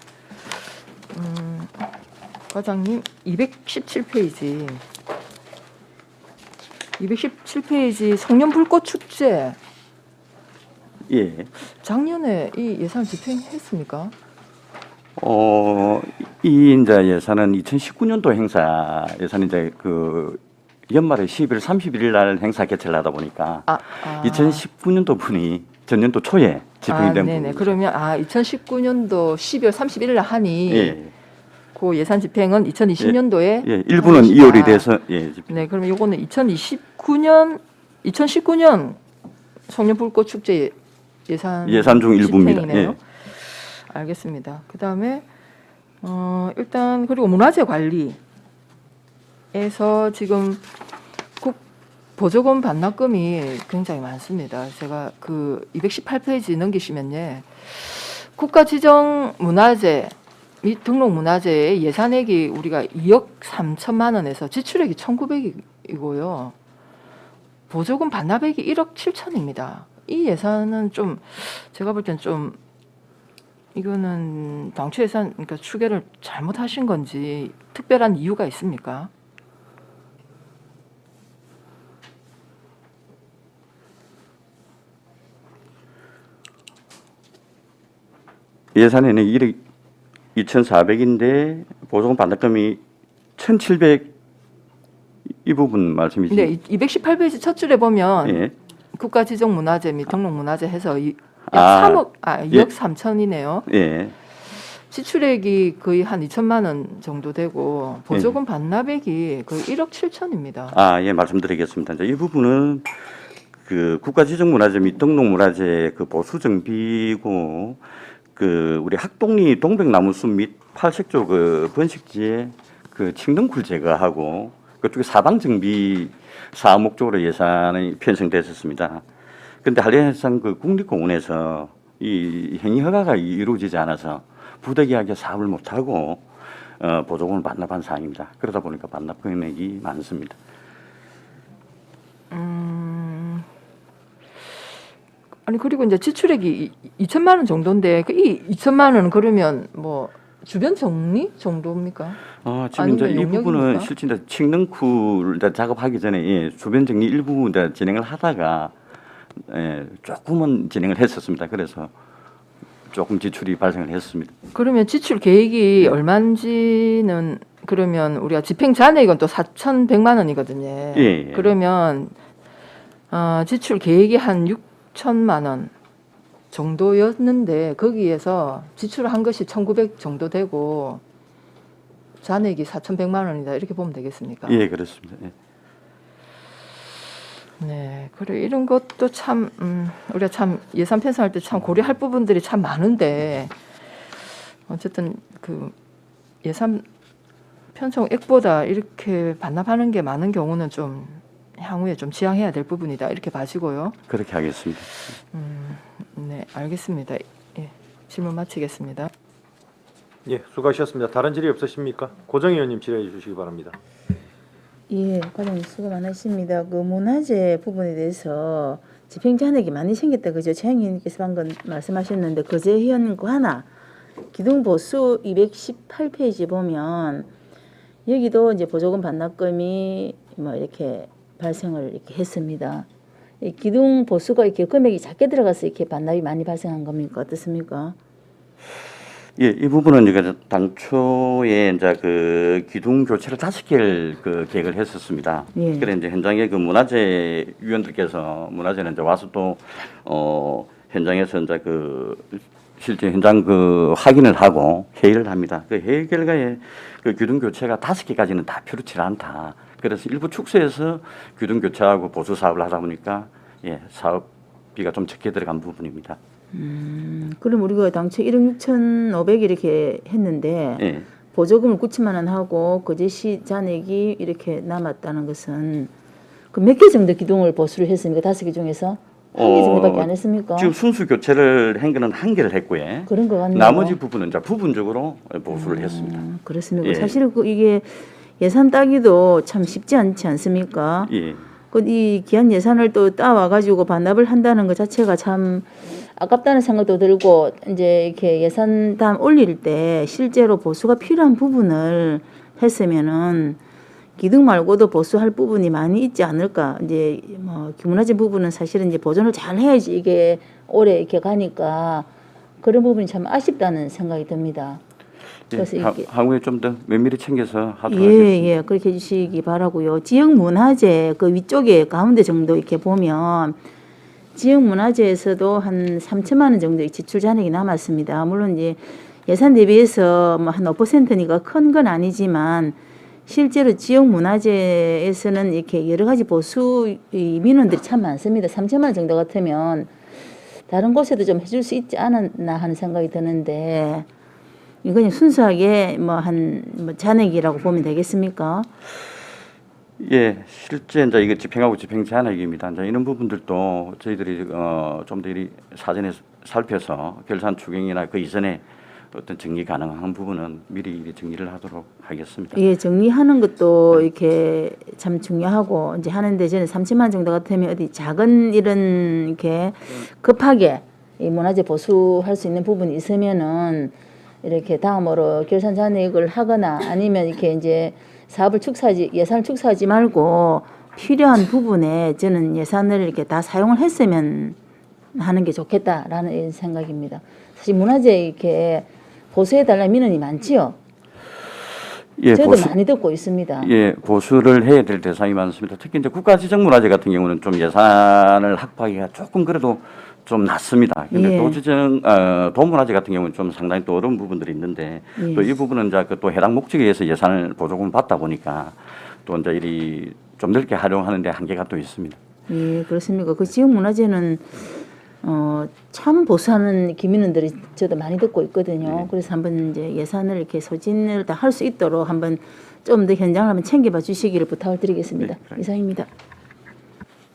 E: 과장님 217페이지 성년 불꽃 축제
H: 예.
E: 작년에 이 예산 집행했습니까?
H: 이 이제 예산은 2019년도 행사 예산 이제 그 연말에 11월 31일 날 행사 개최를 하다 보니까 2019년도 분이 전년도 초에 집행이 된
E: 네네.
H: 부분이죠.
E: 그러면 2019년도 12월 31일 날 하니
H: 예.
E: 그 예산 집행은 2020년도에
H: 예, 일부는 2월이 돼서 예.
E: 네, 그러면 요거는 2019년 송년 불꽃 축제 예산
H: 중 일부입니다.
E: 집행이네요.
H: 예.
E: 알겠습니다. 그다음에 일단 그리고 문화재 관리에서 지금 국 보조금 반납금이 굉장히 많습니다. 제가 그 218페이지 넘기시면요. 국가 지정 문화재 및 등록 문화재의 예산액이 우리가 2억 3천만 원에서 지출액이 1,900이고요. 보조금 반납액이 1억 7천입니다. 이 예산은 좀 제가 볼 땐 좀 이거는 당초 예산 그러니까 추계를 잘못하신 건지 특별한 이유가 있습니까?
H: 예산에는 1억 2,400인데 보조금 반납금이 1,700 이 부분 말씀이시죠?
E: 네, 218페이지 첫 줄에 보면
H: 예.
E: 국가 지정 문화재 및 등록 문화재 해서 약
H: 아,
E: 2억
H: 예.
E: 3천이네요.
H: 예.
E: 지출액이 거의 한 2천만 원 정도 되고 보조금 반납액이 거의 1억 7천입니다.
H: 예, 말씀드리겠습니다. 이제 이 부분은 그 국가지정문화재 및 등록문화재 그 보수 정비고 그 우리 학동리 동백나무숲 및 팔색조 그 번식지에 그 칡덩굴 제거하고 그쪽에 사방 정비 사업 목적으로 예산이 편성됐었습니다. 그런데 한려해상 그 국립공원에서 이 행위 허가가 이루어지지 않아서 부득이하게 사업을 못하고 보조금을 반납한 사항입니다. 그러다 보니까 반납 금액이 많습니다.
E: 아니 그리고 이제 지출액이 2천만 원 정도인데 그 이 2천만 원은 그러면 뭐 주변 정리 정도입니까?
H: 지금 이제 이
E: 아니면
H: 부분은
E: 용역입니까?
H: 실제 이제 칡덩굴 이제 작업하기 전에 예, 주변 정리 일부 이제 진행을 하다가 조금은 진행을 했었습니다. 그래서 조금 지출이 발생을 했습니다.
E: 그러면 지출 계획이 얼마인지는 그러면 우리가 집행 잔액은 또 4,100만 원이거든요.
H: 예.
E: 그러면 지출 계획이 한 6천만 원 정도였는데 거기에서 지출한 것이 1,900 정도 되고 잔액이 4,100만 원이다 이렇게 보면 되겠습니까?
H: 예, 그렇습니다. 예.
E: 네, 그래 이런 것도 참 우리가 참 예산 편성할 때 참 고려할 부분들이 참 많은데 어쨌든 그 예산 편성액보다 이렇게 반납하는 게 많은 경우는 좀 향후에 좀 지양해야 될 부분이다 이렇게 봐지고요.
H: 그렇게 하겠습니다.
E: 네, 알겠습니다. 예, 질문 마치겠습니다.
A: 예, 수고하셨습니다. 다른 질의 없으십니까? 고정 의원님 질의해 주시기 바랍니다.
B: 예, 과장님 수고 많으십니다. 그 문화재 부분에 대해서 집행 잔액이 많이 생겼다 그죠? 최영희 의원님께서 방금 말씀하셨는데 거제현 그 하나 기둥 보수 218페이지 보면 여기도 이제 보조금 반납금이 뭐 이렇게 발생을 이렇게 했습니다. 이 기둥 보수가 이렇게 금액이 작게 들어가서 이렇게 반납이 많이 발생한 겁니까? 어떻습니까?
H: 예, 이 부분은 이제 당초에 이제 그 기둥 교체를 5개를 그 계획을 했었습니다.
B: 예.
H: 그래 이제 현장에 그 문화재 위원들께서 문화재는 이제 와서 또 현장에서 이제 그 실제 현장 그 확인을 하고 회의를 합니다. 그 회의 결과에 그 기둥 교체가 5개까지는 다 필요치 않다. 그래서 일부 축소해서 기둥 교체하고 보수 사업을 하다 보니까 예, 사업비가 좀 적게 들어간 부분입니다.
B: 그럼 우리가 당초 1억 6,500 이렇게 했는데
H: 예.
B: 보조금을 9천만 원 하고 거제시 잔액이 이렇게 남았다는 것은 그 몇 개 정도 기둥을 보수를 했습니까? 5개 중에서 한 개 정도밖에 안 했습니까?
H: 지금 순수 교체를 한 거는 1개를 했고요.
B: 그런 것 같네요.
H: 나머지 부분은 이제 부분적으로 보수를 했습니다.
B: 그렇습니까?
H: 예.
B: 사실 그 이게 예산 따기도 참 쉽지 않지 않습니까?
H: 예.
B: 그 이 귀한 예산을 또 따와 가지고 반납을 한다는 것 자체가 참 아깝다는 생각도 들고 이제 이렇게 예산담 올릴 때 실제로 보수가 필요한 부분을 했으면은 기둥 말고도 보수할 부분이 많이 있지 않을까. 이제 뭐 문화재 부분은 사실은 이제 보존을 잘 해야지 이게 오래 이렇게 가니까 그런 부분이 참 아쉽다는 생각이 듭니다. 그래서 이게
H: 향후에 좀 더 면밀히 챙겨서 하도록 하겠습니다.
B: 예, 그렇게 해주시기 바라고요. 지역 문화재 그 위쪽에 가운데 정도 이렇게 보면 지역 문화재에서도 한 3천만 원 정도 지출 잔액이 남았습니다. 물론 이제 예산 대비해서 뭐 한 5%니까 큰 건 아니지만 실제로 지역 문화재에서는 이렇게 여러 가지 보수 이 민원들이 참 많습니다. 3천만 원 정도 같으면 다른 곳에도 좀 해줄 수 있지 않았나 하는 생각이 드는데 이거 그냥 순수하게 뭐 잔액이라고 보면 되겠습니까?
H: 예, 실제 이제 이거 집행하고 집행 제한액입니다. 이제 이런 부분들도 저희들이 좀 더 사전에 살펴서 결산 추경이나 그 이전에 어떤 정리 가능한 부분은 미리 정리를 하도록 하겠습니다.
B: 예, 정리하는 것도 이렇게 참 중요하고 이제 하는데 저는 3천만 원 정도 같으면 어디 작은 이런 이렇게 급하게 이 문화재 보수할 수 있는 부분이 있으면은 이렇게 다음으로 결산 잔액을 하거나 아니면 이렇게 이제 사업을 예산을 축소하지 말고 필요한 부분에 저는 예산을 이렇게 다 사용을 했으면 하는 게 좋겠다라는 생각입니다. 사실 문화재 이렇게 보수해달라는 민원이 많지요.
H: 예,
B: 저도 많이 듣고 있습니다.
H: 예, 보수를 해야 될 대상이 많습니다. 특히 이제 국가지정문화재 같은 경우는 좀 예산을 확보하기가 조금 그래도 좀 낮습니다. 근데
B: 예.
H: 도문화재 같은 경우는 좀 상당히 또 어려운 부분들이 있는데
B: 예.
H: 또 이 부분은 이제 또 해당 목적에 의해서 예산을 보조금을 받다 보니까 또 이제 이 좀 넓게 활용하는데 한계가 또 있습니다.
B: 예, 그렇습니까? 그 지역 문화재는 참 보수하는 기민원들이 저도 많이 듣고 있거든요. 그래서 한번 이제 예산을 이렇게 소진을 다 할 수 있도록 한번 좀 더 현장을 한번 챙겨봐 주시기를 부탁을 드리겠습니다. 이상입니다.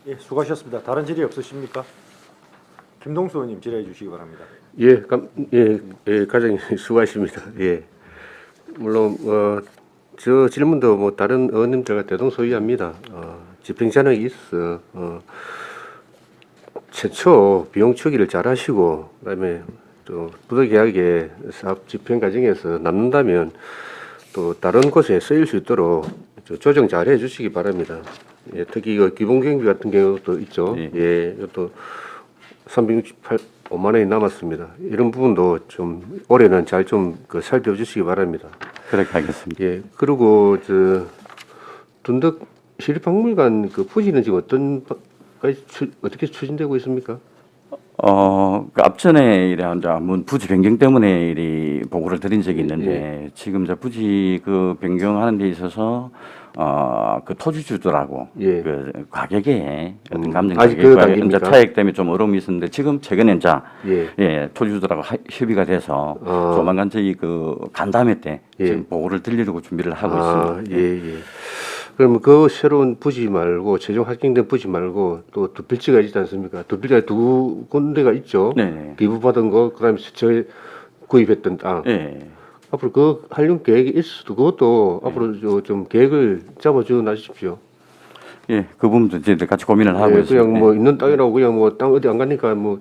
A: 예, 수고하셨습니다. 다른 질의 없으십니까? 김동수 의원님 질의해 주시기 바랍니다.
D: 과장님 수고하십니다. 예, 물론 저 질문도 뭐 다른 의원님들과 대동소이합니다. 집행 잔액이 있어 최초 비용 처리를 잘 하시고 그다음에 또 부득이하게 사업 집행 과정에서 남는다면 또 다른 곳에 쓰일 수 있도록 조정 잘 해주시기 바랍니다. 예, 특히 이거 기본 경비 같은 경우도 있죠. 예, 이것도 365만 원이 남았습니다. 이런 부분도 좀 올해는 잘 좀 살펴주시기 바랍니다.
H: 그렇게 하겠습니다.
D: 예, 그리고 둔덕 시립박물관 그 부지는 지금 어떻게 추진되고 있습니까?
H: 그 앞전에 이제 부지 변경 때문에 보고를 드린 적이 있는데 지금 이제 부지 그 변경하는 데 있어서 그 토지주들하고 그 가격에 어떤 감정
D: 아직 그
H: 가격과
D: 단계입니까?
H: 차익 때문에 좀 어려움이 있었는데 지금 최근에 이제 토지주들하고 협의가 돼서 조만간 저희 그 간담회 때 지금 보고를 드리려고 준비를 하고 있습니다.
D: 예. 그러면 그 새로운 부지 말고 최종 확정된 부지 말고 또 두 필지가 있지 않습니까? 두 필지가 두 군데가 있죠.
H: 네.
D: 기부받은 거 그다음에 저 구입했던 땅.
H: 네.
D: 앞으로 그 활용 계획이 있을 수도 그것도 앞으로 좀 계획을 잡아줘 놔주십시오.
H: 예, 그 부분도 이제 같이 고민을 하고 있습니다.
D: 그냥 뭐 있는 땅이라고 그냥 뭐 땅 어디 안 가니까 뭐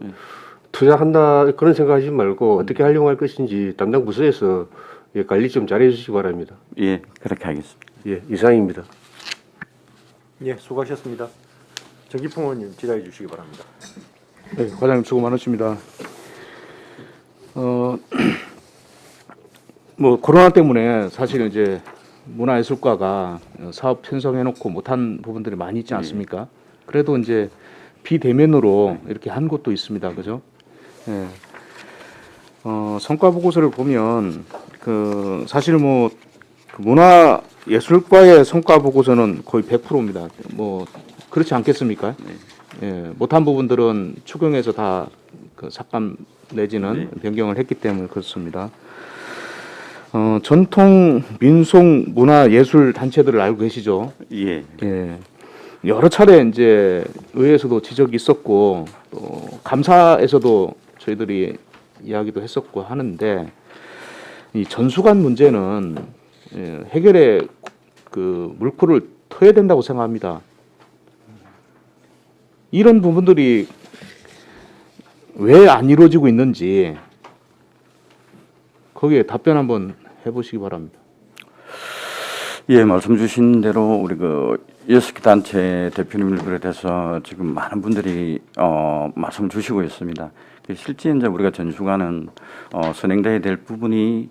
D: 투자한다 그런 생각하지 말고 어떻게 활용할 것인지 담당 부서에서 관리 좀 잘해 주시기 바랍니다.
H: 예, 그렇게 하겠습니다.
D: 예, 이상입니다.
A: 예, 수고하셨습니다. 정기풍 의원님 질의해 주시기 바랍니다.
I: 네, 과장님 수고 많으십니다. 뭐 코로나 때문에 사실은 이제 문화예술과가 사업 편성해놓고 못한 부분들이 많이 있지 않습니까? 그래도 이제 비대면으로 이렇게 한 곳도 있습니다, 그죠? 예. 성과 보고서를 보면 그 사실 뭐 그 문화예술과의 성과 보고서는 거의 100%입니다. 뭐 그렇지 않겠습니까? 예, 못한 부분들은 추경에서 다 그 삭감 내지는 변경을 했기 때문에 그렇습니다. 전통 민속 문화 예술 단체들을 알고 계시죠?
H: 예.
I: 예. 여러 차례 이제 의회에서도 지적이 있었고 또 감사에서도 저희들이 이야기도 했었고 하는데 이 전수관 문제는 해결에 그 물꼬를 터야 된다고 생각합니다. 이런 부분들이 왜 안 이루어지고 있는지 거기에 답변 한번 해보시기 바랍니다.
H: 예, 말씀 주신 대로 우리 그 6개 단체 대표님을 비롯해서 지금 많은 분들이 말씀 주시고 있습니다. 실제 이제 우리가 전수관은 선행돼야 될 부분이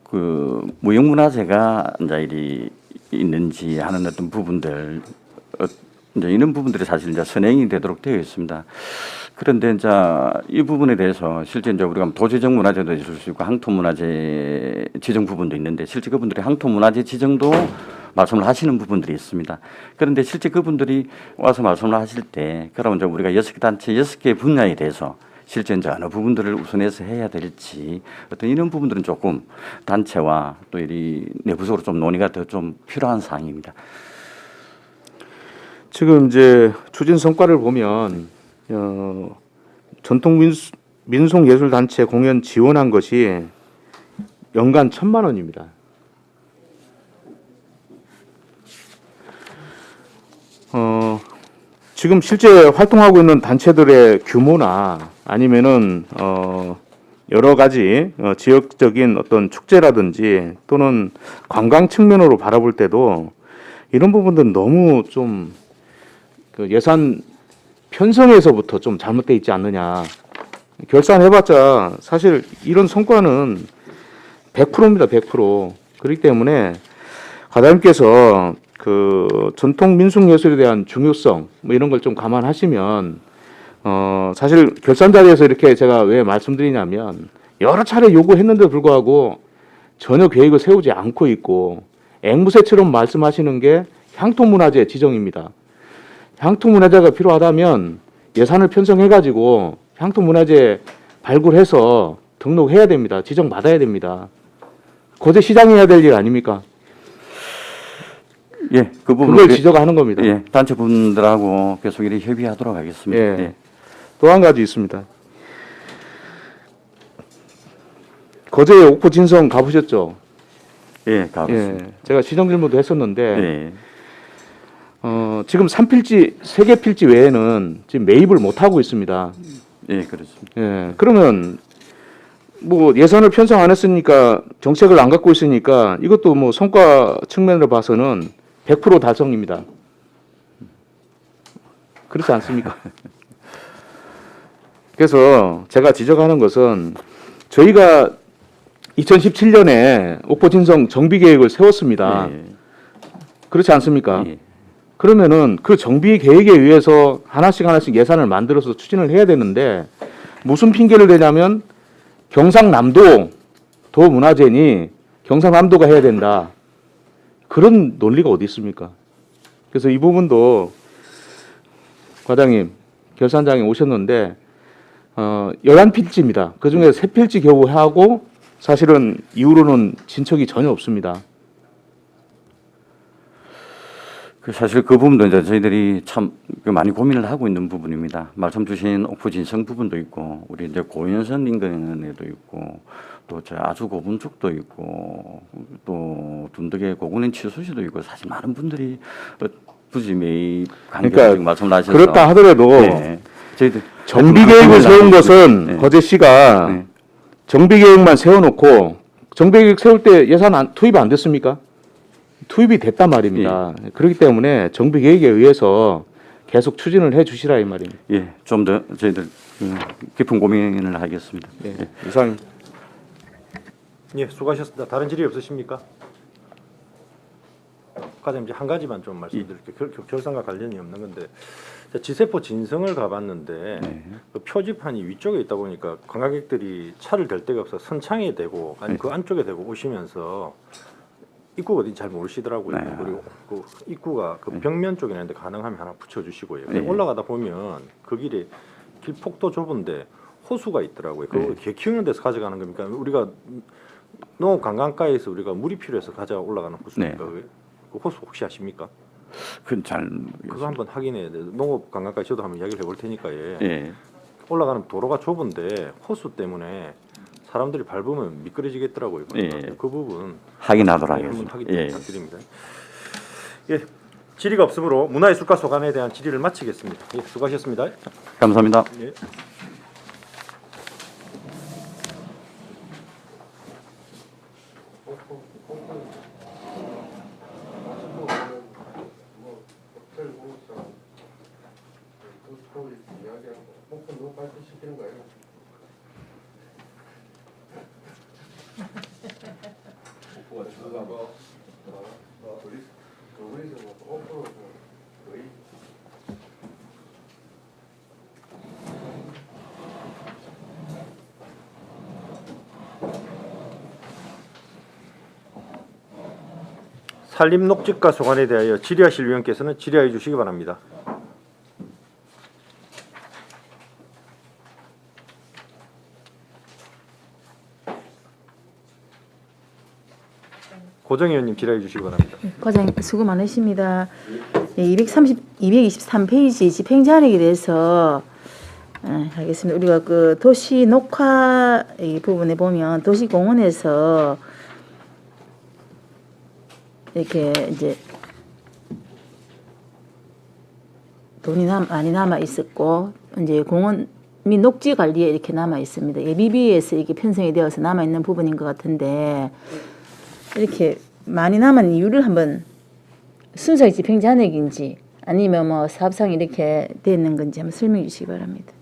H: 그 무형문화재가 이제 이리 있는지 하는 어떤 부분들, 이제 이런 부분들이 사실 이제 선행이 되도록 되어 있습니다. 그런데 이제 이 부분에 대해서 실제 이제 우리가 도지적 문화재도 있을 수 있고 항토문화재 지정 부분도 있는데 실제 그분들이 항토문화재 지정도 말씀을 하시는 부분들이 있습니다. 그런데 실제 그분들이 와서 말씀을 하실 때 그러면 이제 우리가 6개 단체 6개 분야에 대해서 실제 이제 어느 부분들을 우선해서 해야 될지 어떤 이런 부분들은 조금 단체와 또 이 내부적으로 좀 논의가 더 좀 필요한 사항입니다.
I: 지금 이제 추진 성과를 보면 전통 민속 예술 단체 공연 지원한 것이 연간 1,000만 원입니다. 지금 실제 활동하고 있는 단체들의 규모나 아니면은 여러 가지 지역적인 어떤 축제라든지 또는 관광 측면으로 바라볼 때도 이런 부분들은 너무 좀 그 예산 편성에서부터 좀 잘못돼 있지 않느냐. 결산해봤자 사실 이런 성과는 100%입니다. 100%. 그렇기 때문에 과장님께서 그 전통 민속 예술에 대한 중요성 뭐 이런 걸 좀 감안하시면 사실 결산 자리에서 이렇게 제가 왜 말씀드리냐면 여러 차례 요구했는데도 불구하고 전혀 계획을 세우지 않고 있고 앵무새처럼 말씀하시는 게 향토문화재 지정입니다. 향토문화재가 필요하다면 예산을 편성해가지고 향토문화재 발굴해서 등록해야 됩니다. 지정받아야 됩니다. 거제 시장이 해야 될 일 아닙니까?
H: 예, 그 부분
I: 그걸 지적하는 겁니다.
H: 예, 단체분들하고 계속 이렇게 협의하도록 하겠습니다.
I: 예.
H: 예.
I: 또 한 가지 있습니다. 거제 옥포 진성 가보셨죠?
H: 예, 가봤습니다.
I: 예. 제가 시정 질문도 했었는데
H: 예.
I: 지금 3필지, 3개 필지 외에는 지금 매입을 못 하고 있습니다.
H: 예, 그렇습니다.
I: 예. 그러면 뭐 예산을 편성 안 했으니까 정책을 안 갖고 있으니까 이것도 뭐 성과 측면으로 봐서는 100% 달성입니다. 그렇지 않습니까? 그래서 제가 지적하는 것은 저희가 2017년에 옥포 진성 정비 계획을 세웠습니다.
H: 예.
I: 그렇지 않습니까?
H: 예.
I: 그러면은 그 정비 계획에 의해서 하나씩 예산을 만들어서 추진을 해야 되는데 무슨 핑계를 대냐면 경상남도 도문화재니 경상남도가 해야 된다. 그런 논리가 어디 있습니까? 그래서 이 부분도 과장님, 결산장에 오셨는데 11필지입니다. 그중에 3필지 겨우 하고 사실은 이후로는 진척이 전혀 없습니다.
H: 사실 그 부분도 이제 저희들이 참 많이 고민을 하고 있는 부분입니다. 말씀 주신 옥포 진성 부분도 있고, 우리 이제 고연선 인근에도 있고, 또 저 아주 고분 쪽도 있고, 또 둔덕의 고군인 치수시도 있고, 사실 많은 분들이 부지 매입 관계를
I: 그러니까
H: 말씀을 하셔서
I: 그렇다 하더라도
H: 네. 저희들
I: 정비 계획을 세운 것은
H: 네.
I: 거제시가
H: 네.
I: 정비 계획만 세워놓고 정비 계획 세울 때 예산 투입 안 됐습니까? 투입이 됐단 말입니다. 그렇기 때문에 정비 계획에 의해서 계속 추진을 해 주시라 이 말입니다.
H: 예, 좀 더 저희들 깊은 고민을 하겠습니다.
I: 예.
H: 예.
I: 이상.
A: 예, 수고하셨습니다. 다른 질의 없으십니까? 과장님 이제 한 가지만 좀 말씀드릴게요. 결산과 관련이 없는 건데 지세포 진성을 가봤는데 그 표지판이 위쪽에 있다 보니까 관광객들이 차를 댈 데가 없어 선창에 대고 아니 그 안쪽에 대고 오시면서 입구가 어딘지 잘 모르시더라고요.
H: 네.
A: 그리고 그 입구가 그 벽면 쪽에 있는데 가능하면 하나 붙여주시고요.
H: 네.
A: 올라가다 보면 그 길에 길 폭도 좁은데 호수가 있더라고요. 그거 개 키우는 데서 가져가는 겁니까? 우리가 농업 관광가에서 우리가 물이 필요해서 가져 올라가는 호수입니까? 그게? 그 호수 혹시 아십니까?
H: 그건 잘
A: 그거 한번 확인해야 돼요. 농업 관광가 저도 한번 이야기를 해볼 테니까요.
H: 예.
A: 올라가는 도로가 좁은데 호수 때문에 사람들이 밟으면 미끄러지겠더라고요.
H: 예.
A: 그 부분
H: 확인하도록
A: 한번
H: 하겠습니다.
A: 확인
H: 예.
A: 부탁드립니다. 예, 질의가 없으므로 문화예술가 소관에 대한 질의를 마치겠습니다. 예, 수고하셨습니다.
H: 감사합니다.
A: 예. 산림녹지가 소관에 대하여 질의하실 위원께서는 질의하여 주시기 바랍니다. 고정위원님 질의해 주시기 바랍니다.
B: 과장님 수고 많으십니다. 223페이지 집행자력에 대해서 하겠습니다. 우리가 그 도시 녹화 이 부분에 보면 도시공원에서 이렇게 이제 돈이 많이 남아 있었고 이제 공원 및 녹지 관리에 이렇게 남아 있습니다. 예비비에서 이렇게 편성이 되어서 남아 있는 부분인 것 같은데 이렇게 많이 남은 이유를 한번 순수하게 집행 잔액인지 아니면 뭐 사업상 이렇게 돼 있는 건지 한번 설명해 주시기 바랍니다.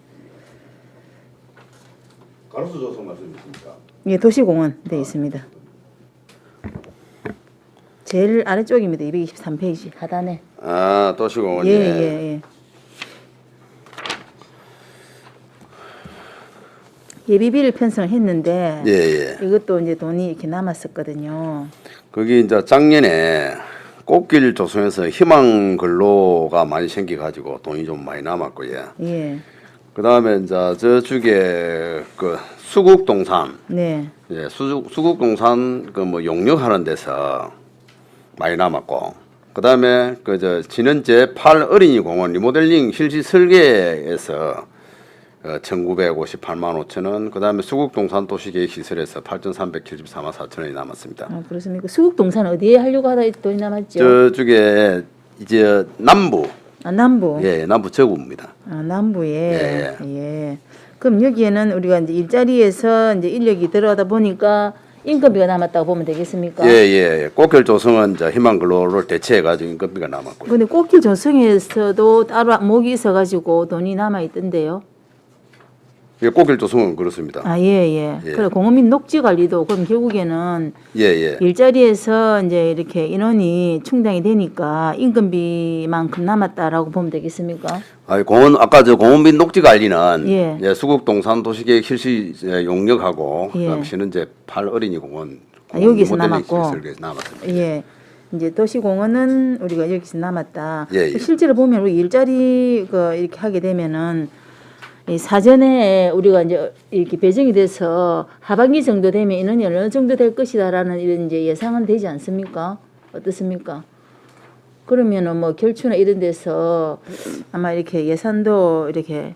C: 가로수 조성 말씀이십니까?
B: 예, 도시공원 돼 있습니다. 제일 아래쪽입니다. 223페이지 하단에.
J: 아, 도시공원.
B: 예, 예, 예. 예비비를 편성을 했는데
J: 예, 예.
B: 이것도 이제 돈이 이렇게 남았었거든요.
J: 거기 이제 작년에 꽃길 조성에서 희망 근로가 많이 생겨가지고 돈이 좀 많이 남았고요.
B: 예.
J: 그 다음에 이제 저쪽에 그 수국동산,
B: 네.
J: 예, 수국동산 그 뭐 용역하는 데서 많이 남았고, 그 다음에 그 저 지난 제8 어린이 공원 리모델링 실시 설계에서 1,958만 5천 원, 그 다음에 수국동산 도시계획 시설에서 8,374만 4천 원이 남았습니다.
B: 아, 그렇습니까? 수국동산 어디에 하려고 하다 돈이 남았죠?
J: 저쪽에 이제 남부,
B: 아, 남부.
J: 예, 남부 저구입니다.
B: 아, 남부에. 예. 그럼 여기에는 우리가 이제 일자리에서 이제 인력이 들어가다 보니까 인건비가 남았다고 보면 되겠습니까?
J: 예, 예. 꽃길 조성은 이제 희망 근로를 대체해가지고 인건비가 남았고요.
B: 근데 꽃길 조성에서도 따로 목이 있어가지고 돈이 남아 있던데요.
J: 예, 꽃길 조성은 그렇습니다.
B: 아, 예.
J: 예.
B: 그래 공원 및 녹지 관리도 그럼 결국에는
J: 예, 예.
B: 일자리에서 이제 이렇게 인원이 충당이 되니까 인건비만큼 남았다라고 보면 되겠습니까?
J: 아니, 아까 저 공원 및 녹지 관리는
B: 예.
J: 예, 수국동산 도시계획 실시 용역하고
B: 예.
J: 그다음 시는 이제 8 어린이 공원
B: 여기서
J: 모델링
B: 남았고.
J: 설계에서 남았습니다.
B: 예. 이제 도시공원은 우리가 여기서 남았다.
J: 예, 예.
B: 실제로 보면 우리 일자리 이렇게 하게 되면은 이 사전에 우리가 이제 이렇게 배정이 돼서 하반기 정도 되면 인원이 어느 정도 될 것이다라는 이런 이제 예상은 되지 않습니까? 어떻습니까? 그러면은 뭐 결투나 이런 데서 아마 이렇게 예산도 이렇게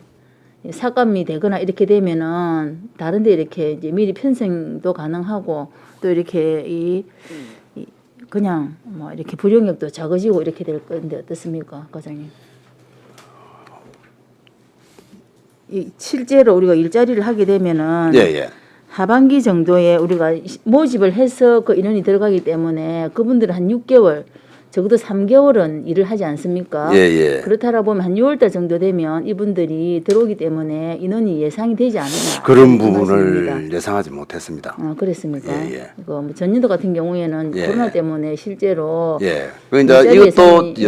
B: 삭감이 되거나 이렇게 되면은 다른데 이렇게 이제 미리 편성도 가능하고 또 이렇게 그냥 뭐 이렇게 불용역도 작아지고 이렇게 될 건데 어떻습니까, 과장님? 실제로 우리가 일자리를 하게 되면은
J: 예, 예.
B: 하반기 정도에 우리가 모집을 해서 그 인원이 들어가기 때문에 그분들은 한 6개월 적어도 3개월은 일을 하지 않습니까?
J: 예, 예.
B: 그렇다라 보면 한 6월달 정도 되면 이분들이 들어오기 때문에 인원이 예상이 되지 않나
J: 그런 부분을 예상하지 못했습니다.
B: 아, 그랬습니까?
J: 예.
B: 이거 뭐 전년도 같은 경우에는
J: 예.
B: 코로나 때문에 실제로
J: 예. 그 이제
B: 일자리
J: 이것도
B: 예산이,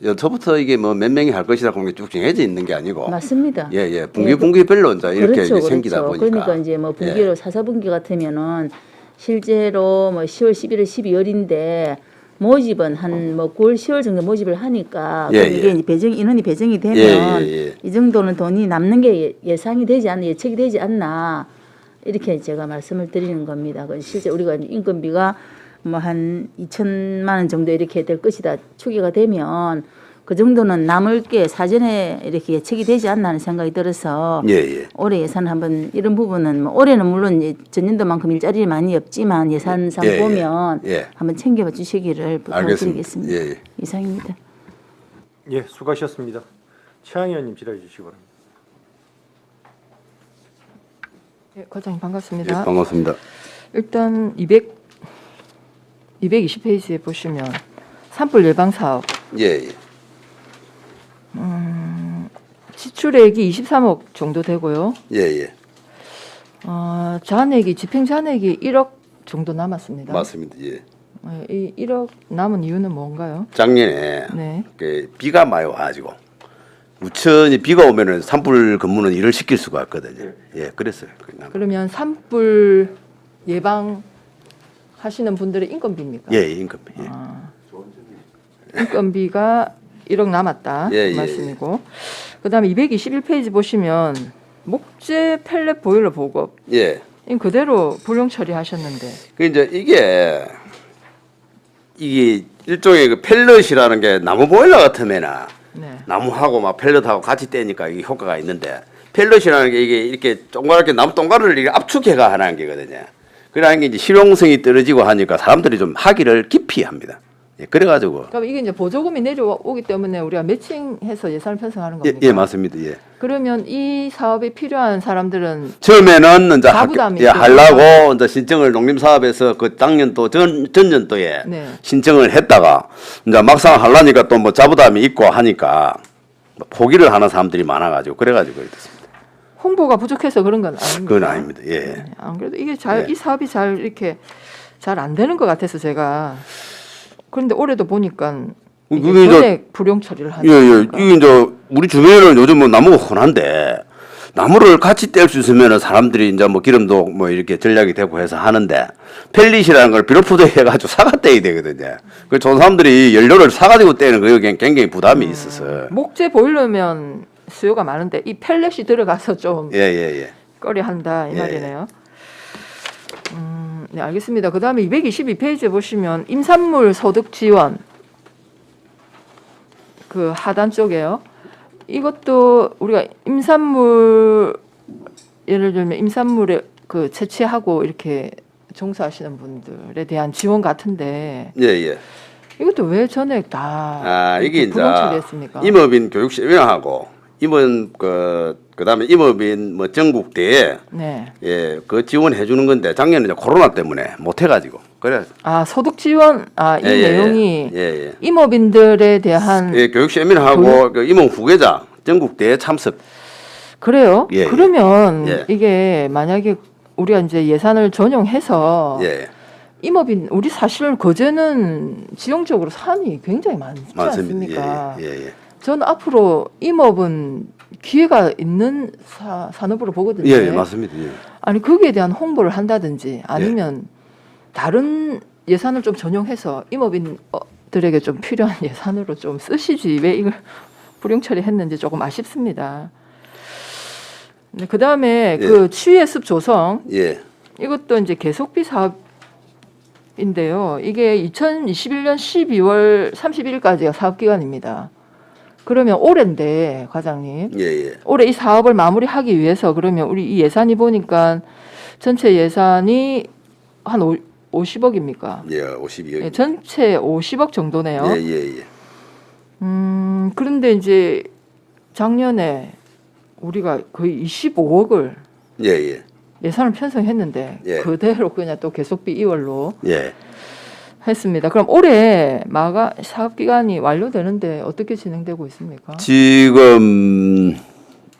J: 여초부터 이게 뭐 몇 명이 할 것이라 그런 게 쭉 정해져 있는 게 아니고.
B: 맞습니다.
J: 예, 예. 분기별로 이제 이렇게
B: 그렇죠,
J: 이제 생기다
B: 그렇죠.
J: 보니까.
B: 그러니까 이제 뭐 분기로
J: 예.
B: 4분기 같으면은 실제로 뭐 10월, 11월, 12월인데 모집은 한 뭐 9월, 10월 정도 모집을 하니까
J: 예,
B: 이게
J: 예.
B: 이제 인원이 배정이 되면
J: 예.
B: 이 정도는 돈이 남는 게 예상이 되지 않나, 예측이 되지 않나 이렇게 제가 말씀을 드리는 겁니다. 실제 우리가 인건비가 뭐 한 2천만 원 정도 이렇게 될 것이다 추계가 되면 그 정도는 남을 게 사전에 이렇게 예측이 되지 않나 하는 생각이 들어서
J: 예, 예.
B: 올해 예산 한번 이런 부분은 뭐 올해는 물론 전년도만큼 일자리 많이 없지만 예산상
J: 예, 예.
B: 보면
J: 예.
B: 한번 챙겨봐 주시기를 부탁드리겠습니다.
J: 알겠습니다. 예, 예.
B: 이상입니다.
A: 예, 수고하셨습니다. 최양 의원님 질의해 주시기 바랍니다.
E: 예, 과장님 반갑습니다.
J: 예, 반갑습니다.
E: 일단 220페이지에 보시면 산불 예방 사업
J: 예, 예.
E: 지출액이 23억 정도 되고요.
J: 예, 예.
E: 잔액이 집행 잔액이 1억 정도 남았습니다.
J: 맞습니다. 예.
E: 이 1억 남은 이유는 뭔가요?
J: 작년에
E: 네.
J: 그 비가 많이 와가지고 우천이 비가 오면은 산불 근무는 일을 시킬 수가 없거든요. 예, 그랬어요.
E: 그러면 산불 예방 하시는 분들의 인건비입니까?
J: 예, 임금비. 예.
E: 인건비가 1억 남았다
J: 예,
E: 그
J: 예,
E: 말씀이고 그다음에 221페이지 보시면 목재 펠렛 보일러 보급
J: 예.
E: 이 그대로 불용 처리하셨는데
J: 그 이제 이게 일종의 그 펠렛이라는 게 나무 보일러 같으면은
E: 네.
J: 나무하고 막 펠렛하고 같이 떼니까 이게 효과가 있는데 펠렛이라는 게 이게 이렇게 동그랗게 나무 동가루를 이렇게 압축해가 하는 게거든요. 그러는 게 이제 실용성이 떨어지고 하니까 사람들이 좀 하기를 기피 합니다. 예, 그래가지고
E: 그럼 이게 이제 보조금이 내려오기 때문에 우리가 매칭해서 예산을 편성하는 겁니까?
J: 예, 맞습니다. 예.
E: 그러면 이 사업이 필요한 사람들은
J: 처음에는 이제
E: 가부담이
J: 예,
E: 있고.
J: 하려고 이제 신청을 농림사업에서 그 작년도 전년도에
E: 네.
J: 신청을 했다가 이제 막상 하려니까 또 뭐 자부담이 있고 하니까 포기를 하는 사람들이 많아가지고 그래가지고 됐습니다.
E: 홍보가 부족해서 그런 건 아닙니까?
J: 그건 아닙니다. 예.
E: 네, 안 그래도 이게 잘
J: 네.
E: 이 사업이 잘 이렇게 잘 안 되는 것 같아서 제가 그런데 올해도 보니까 이게
J: 그게 이제-
E: 전액 불용 처리를 하는
J: 예, 예.
E: 거니까.
J: 이게 이제 우리 주변에는 요즘 뭐 나무가 흔한데 나무를 같이 뗄 수 있으면은 사람들이 이제 뭐 기름도 뭐 이렇게 전략이 되고 해서 하는데 펠릿이라는 걸 비료푸드 해가지고 사가 떼야 되거든요. 그 좋은 사람들이 연료를 사가지고 떼는 그게 굉장히 부담이 있어서.
E: 목재 보일러면 수요가 많은데 이 펠렛이 들어가서 좀
J: 예, 예, 예.
E: 꺼려한다 이
J: 예,
E: 말이네요. 네 알겠습니다. 그 다음에 222페이지에 보시면 임산물 소득 지원 그 하단 쪽에요. 이것도 우리가 임산물 예를 들면 임산물에 그 채취하고 이렇게 종사하시는 분들에 대한 지원 같은데
J: 예, 예.
E: 이것도 왜 전액 다
J: 아, 이게 이제
E: 불용 처리했습니까?
J: 임업인 교육시위원하고 임원 그다음에 임업인 뭐 전국 대회
E: 네.
J: 예, 그 지원해 주는 건데 작년에 이제 코로나 때문에 못 해가지고 그래.
E: 아 소득 지원 이
J: 예, 예,
E: 내용이
J: 예, 예.
E: 임업인들에 대한
J: 예, 교육시민하고 그 임원 후계자 전국 대회 참석.
E: 그래요?
J: 예, 예.
E: 그러면
J: 예.
E: 이게 만약에 우리가 이제 예산을 전용해서
J: 예,
E: 임업인 우리 사실 거제는 지형적으로 산이 굉장히 많지
J: 맞습니다.
E: 않습니까?
J: 예, 예, 예.
E: 저는 앞으로 임업은 기회가 있는 산업으로 보거든요.
J: 예, 예, 맞습니다. 예.
E: 아니 거기에 대한 홍보를 한다든지 아니면 다른 예산을 좀 전용해서 임업인들에게 좀 필요한 예산으로 좀 쓰시지 왜 이걸 불용 처리했는지 조금 아쉽습니다. 네, 그 다음에
J: 예.
E: 그 취해 숲 조성
J: 예,
E: 이것도 이제 계속비 사업인데요. 이게 2021년 12월 31일까지가 사업 기간입니다. 그러면 올해인데 과장님
J: 예, 예.
E: 올해 이 사업을 마무리하기 위해서 그러면 우리 이 예산이 보니까 전체 예산이 한 50억입니까?
J: 예, 52억.
E: 예, 전체 50억 정도네요.
J: 예, 예, 예.
E: 그런데 이제 작년에 우리가 거의 25억을
J: 예, 예.
E: 예산을 편성했는데
J: 예.
E: 그대로 그냥 또 계속비 2월로
J: 예.
E: 했습니다. 그럼 올해 사업 기간이 완료되는데 어떻게 진행되고 있습니까?
J: 지금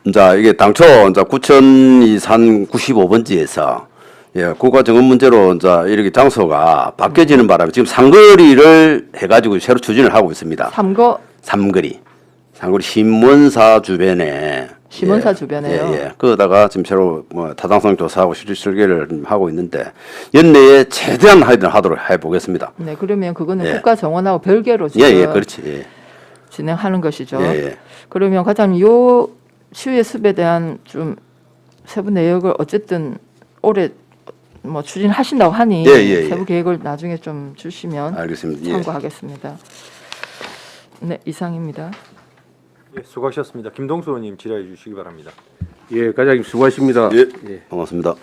J: 이제 이게 당초 이제 구천이 산 95번지에서 예, 국가 정원 문제로 이제 이렇게 장소가 바뀌어지는 바람에 지금 상거리를 해가지고 새로 추진을 하고 있습니다. 삼거리 신문사 주변에
E: 신문사
J: 예,
E: 주변에요.
J: 예, 예. 그러다가 지금 새로 뭐 타당성 조사하고 실질 설계를 하고 있는데 연내에 최대한 하도록 해보겠습니다.
E: 네, 그러면 그거는
J: 예.
E: 국가 정원하고 별개로
J: 예,
E: 지금
J: 예, 그렇지. 예.
E: 진행하는 것이죠.
J: 예, 예.
E: 그러면 과장님 요 치유의 숲에 대한 좀 세부 내역을 어쨌든 올해 뭐 추진하신다고 하니
J: 예, 예, 예.
E: 세부 계획을 나중에 좀 주시면
J: 알겠습니다. 예.
E: 참고하겠습니다. 네, 이상입니다.
A: 예, 수고하셨습니다. 김동수 의원님 질의해 주시기 바랍니다.
D: 예, 과장님 수고하십니다.
J: 예, 고맙습니다.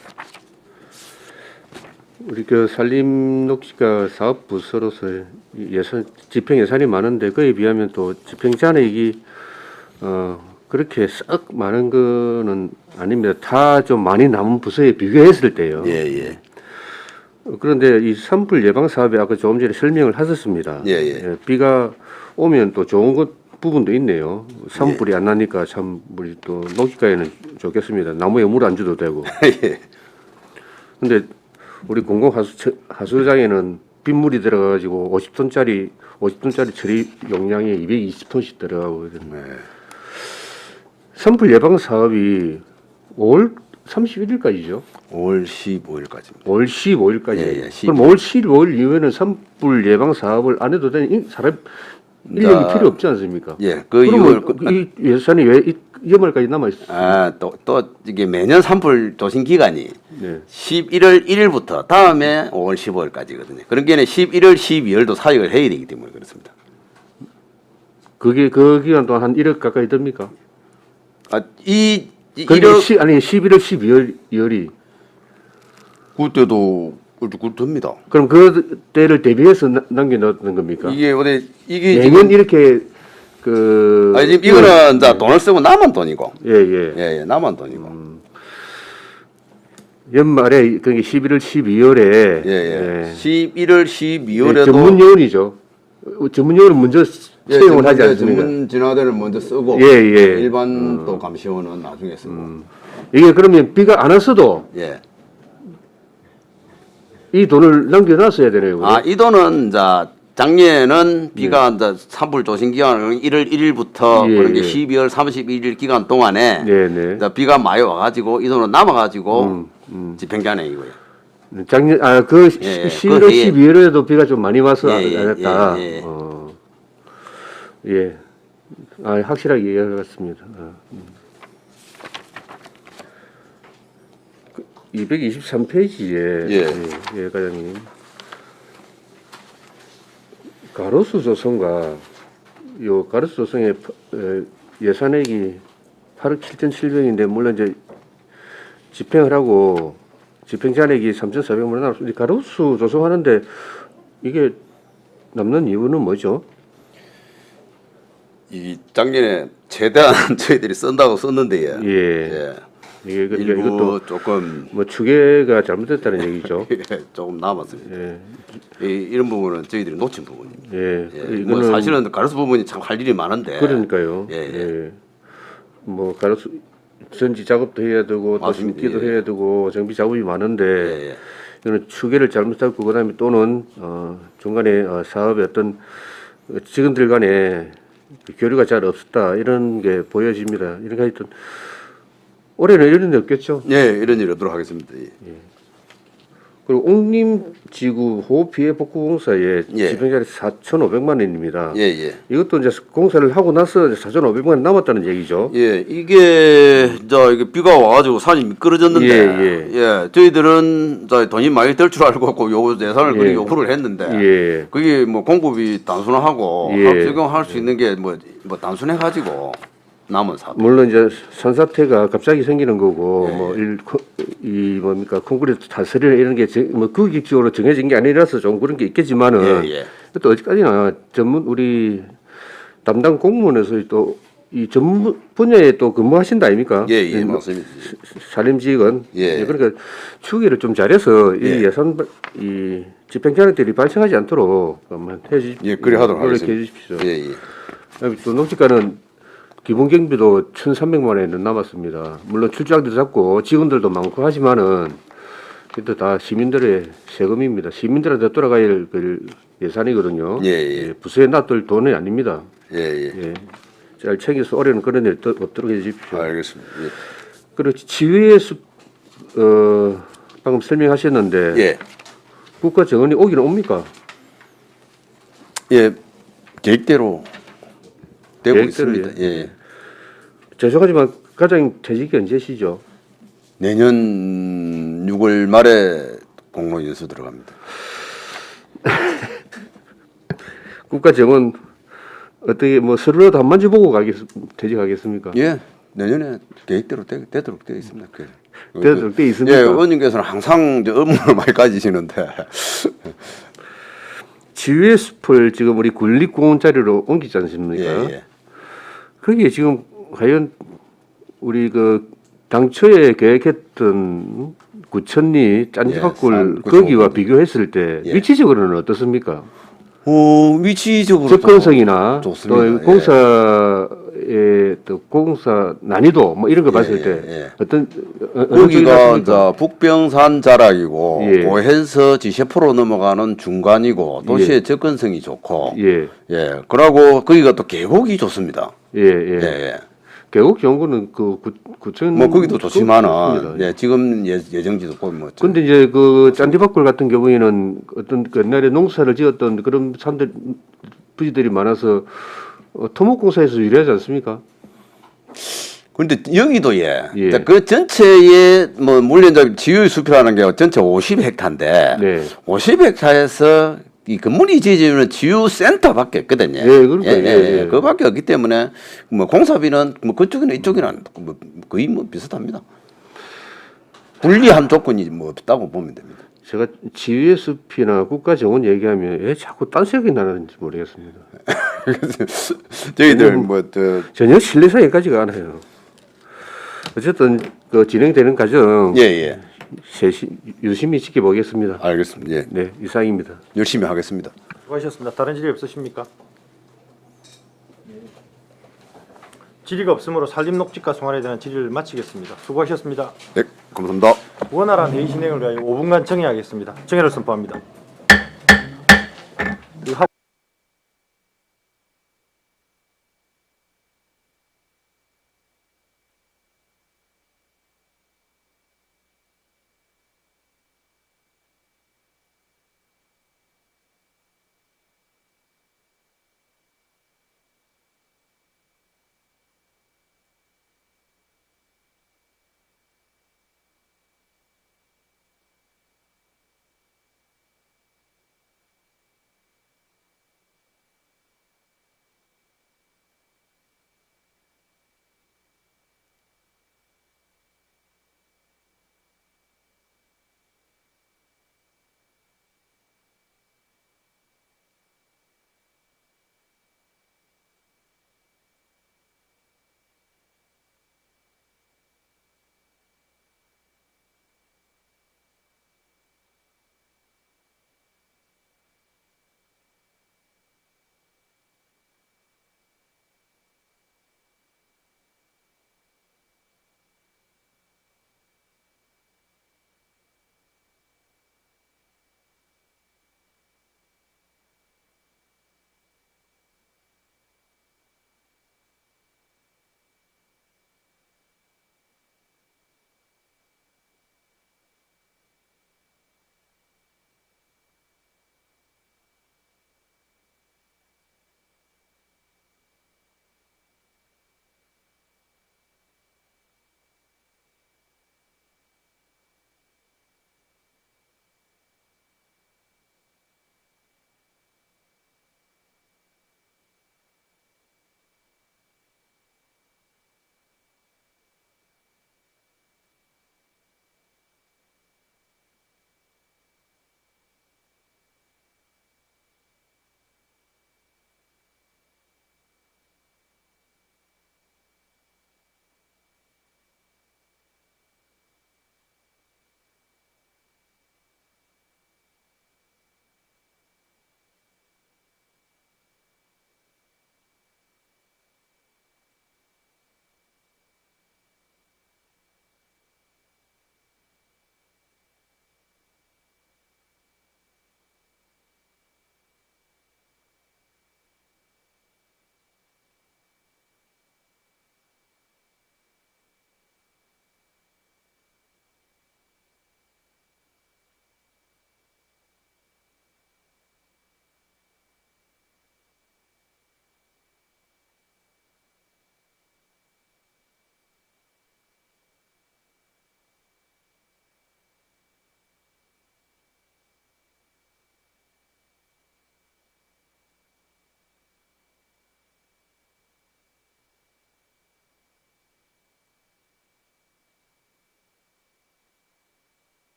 D: 우리 그 산림녹지가 사업 부서로서 예산 집행 예산이 많은데 그에 비하면 또 집행 잔액이 그렇게 썩 많은 거는 아닙니다. 다 좀 많이 남은 부서에 비교했을 때요.
J: 예, 예.
D: 그런데 이 산불 예방 사업에 아까 조금 전에 설명을 하셨습니다.
J: 예, 예.
D: 비가 오면 또 좋은 부분도 있네요. 산불이 안 나니까 참 우리 또 녹지가에는 좋겠습니다. 나무에 물 안 줘도 되고.
J: 예.
D: 근데 우리 공공 하수장에는 빗물이 들어가가지고 50톤짜리 처리 용량이 220톤씩 들어가거든요. 산불 예방 사업이 5월 31일까지죠.
J: 5월 15일까지입니다.
D: 5월 15일까지.
J: 예, 예,
D: 그럼 5월 15일 이후에는 산불 예방 사업을 안 해도 되는 사람 인력이 필요 없지 않습니까?
J: 예, 그
D: 그러면
J: 이후에
D: 이 예산이 왜 연말까지 남아 있어요?
J: 또 이게 매년 산불 조심 기간이
D: 네.
J: 11월 1일부터 다음에 5월 15일까지거든요. 그런 게는 11월, 12월도 사역을 해야 되기 때문에 그렇습니다.
D: 그게 그 기간 동안 한 1억 가까이 듭니까?
J: 이
D: 그게
J: 1억
D: 아니 11월, 12월이
J: 그때도 그렇답니다.
D: 그럼 그 때를 대비해서 남겨 넣는 겁니까?
J: 이게 이게
D: 매년
J: 지금
D: 이렇게 그
J: 지금 이거는 이제 돈을 쓰고 남은 돈이고
D: 예예.
J: 예, 남은 돈이고
D: 연말에 그게 11월, 12월에
J: 예. 11월, 12월에도
D: 전문 요원이죠. 전문 요원은 먼저 채용을 하지 않습니까?
J: 전문 진화대를 먼저 쓰고
D: 예, 예.
J: 일반 또 감시원은 나중에 쓰고
D: 이게 그러면 비가 안 왔어도
J: 예.
D: 이 돈을 남겨놨어야 되네요. 그죠?
J: 이 돈은 이제 작년에는 비가 이제 산불 조심 기간 1월 1일부터
D: 예,
J: 그런 게
D: 예.
J: 12월 31일 기간 동안에
D: 네네.
J: 이제 비가 많이 와가지고 이 돈은 남아가지고 집행잔액이고요.
D: 작년
J: 예,
D: 11월,
J: 그 해에.
D: 12월에도 비가 좀 많이 와서 안
J: 예,
D: 했다.
J: 예, 예.
D: 예. 확실하게 이해하겠습니다. 223페이지에
J: 예.
D: 과장님 가로수 조성과 요 가로수 조성의 예산액이 8억 7,700인데 물론 이제 집행을 하고 집행 잔액이 3,400만 원 나왔습니다. 가로수 조성하는데 이게 남는 이유는 뭐죠?
J: 이 작년에 최대한 저희들이 쓴다고 썼는데요.
D: 예. 이게 그러니까
J: 일부
D: 이것도
J: 조금
D: 뭐 추계가 잘못됐다는 얘기죠.
J: 조금 남았습니다.
D: 예.
J: 이런 부분은 저희들이 놓친 부분입니다.
D: 예.
J: 뭐
D: 이거는
J: 사실은 가로수 부분이 참 할 일이 많은데.
D: 그러니까요.
J: 예, 예.
D: 예. 뭐 가로수 전지 작업도 해야 되고 또
J: 맞습니다.
D: 심기도
J: 예.
D: 해야 되고 정비 작업이 많은데
J: 예, 예.
D: 이거는 추계를 잘못하고 그다음에 또는 중간에 사업의 어떤 직원들 간에 교류가 잘 없었다 이런 게 보여집니다. 이런 하여튼 올해는 이런 일 없겠죠.
J: 예, 이런 일이 없도록 하겠습니다. 예.
D: 그리고 옥림지구 호흡피해 복구공사에
J: 예.
D: 집행자리 4,500만 원입니다.
J: 예, 예.
D: 이것도 이제 공사를 하고 나서 4,500만 원 남았다는 얘기죠.
J: 예, 이게 이게 비가 와가지고 산이 미끄러졌는데,
D: 예,
J: 저희들은 돈이 많이 들 줄 알고 요 예산을 그렇게
D: 예.
J: 요구를 했는데,
D: 예.
J: 그게 뭐 공급이 단순하고
D: 예.
J: 적용할 수 있는 게 뭐 단순해가지고 남은 사업.
D: 물론 이제 산사태가 갑자기 생기는 거고
J: 예,
D: 뭐 뭡니까 콘크리트 타설이나 이런 게 뭐 규칙적으로 정해진 게 아니라서 좀 그런 게 있겠지만은
J: 예, 예.
D: 또 어디까지나 전문 우리 담당 공무원에서 또 이 전문 분야에 또 근무하신다 아닙니까?
J: 예, 예, 맞습니다.
D: 산림지휘관.
J: 예.
D: 그러니까 추계를 좀 잘해서
J: 예.
D: 이 예산 이 집행자료들이 발생하지 않도록 한번 해주십시오.
J: 예, 그래 하도록
D: 노력해
J: 하겠습니다.
D: 주십시오.
J: 예, 예.
D: 또 농지가는 기본 경비도 1,300만 원에는 남았습니다. 물론 출장도 작고 직원들도 많고 하지만은 그것도 다 시민들의 세금입니다. 시민들한테 돌아가야 할 예산이거든요.
J: 예, 예.
D: 부서에 놔둘 돈이 아닙니다.
J: 예, 예.
D: 예. 잘 챙겨서 올해는 그런 일 없도록 해주십시오.
J: 알겠습니다. 예.
D: 그리고 지휘의 숲, 방금 설명하셨는데
J: 예.
D: 국가 정원이 오기는 옵니까?
J: 예, 계획대로 되고
D: 계획대로,
J: 있습니다. 예.
D: 죄송하지만 과장님 퇴직이 언제시죠?
J: 내년 6월 말에 공무원 연수 들어갑니다.
D: 국가 정원 어떻게 뭐 서류라도 한 만져보고 퇴직하겠습니까?
J: 예, 내년에 계획대로 되도록 되어 있습니다.
D: 되도록 되어 있습니까?
J: 예, 의원님께서는 항상 이제 업무를 많이 가지시는데.
D: 지휘의 숲을 지금 우리 군립공원 자리로 옮기지 않습니까?
J: 예, 예.
D: 거기에 지금 과연 우리 그 당초에 계획했던 구천리 짠지박굴
J: 산
D: 거기와
J: 95.
D: 비교했을 때
J: 예.
D: 위치적으로는 어떻습니까?
J: 위치적으로
D: 접근성이나 또
J: 좋습니다. 예.
D: 공사에 공사의 또 공사 난이도 뭐 이런 거 봤을
J: 예,
D: 때
J: 예.
D: 어떤 어느 쪽이
J: 거기가
D: 낫습니까?
J: 이제 북병산 자락이고
D: 예.
J: 고해서 지셰포로 넘어가는 중간이고 도시의
D: 예.
J: 접근성이 좋고
D: 예,
J: 그러고 거기가 또 계곡이 좋습니다.
D: 예, 예.
J: 예.
D: 계곡 연구는 그 구청
J: 뭐 거기도 좋지만은
D: 좋습니다.
J: 예, 지금 예정지도 보면 뭐
D: 근데 이제 그 짠디바골 같은 경우에는 어떤 그 옛날에 농사를 지었던 그런 사람들 부지들이 많아서 토목공사에서 유리하지 않습니까?
J: 근데 여기도
D: 예.
J: 그 전체의 뭐 물리적 지유의 숲이라는 게 전체 50헥타인데
D: 네.
J: 50헥타에서 이 건물이 지어지는 지유 센터밖에 없거든요.
D: 예, 그러니까요. 예.
J: 그밖에 없기 때문에 뭐 공사비는 뭐 그쪽이나 이쪽이나 뭐 거의 뭐 비슷합니다. 불리한 조건이 뭐 없다고 보면 됩니다.
D: 제가 지휘의 숲이나 국가정원 얘기하면 왜 자꾸 딴색이 나는지 모르겠습니다.
J: 저희들 뭐저
D: 전혀 신뢰사에까지가 않아요. 어쨌든 그 진행되는 과정
J: 예.
D: 유심히 지켜보겠습니다.
J: 알겠습니다. 예.
D: 네, 이상입니다.
J: 열심히 하겠습니다.
A: 수고하셨습니다. 다른 질의 없으십니까? 질의가 없으므로 산림녹지과 송환에 대한 질의를 마치겠습니다. 수고하셨습니다.
J: 네, 감사합니다.
A: 원활한 회의 진행을 위하여 5분간 정회하겠습니다. 정회를 선포합니다.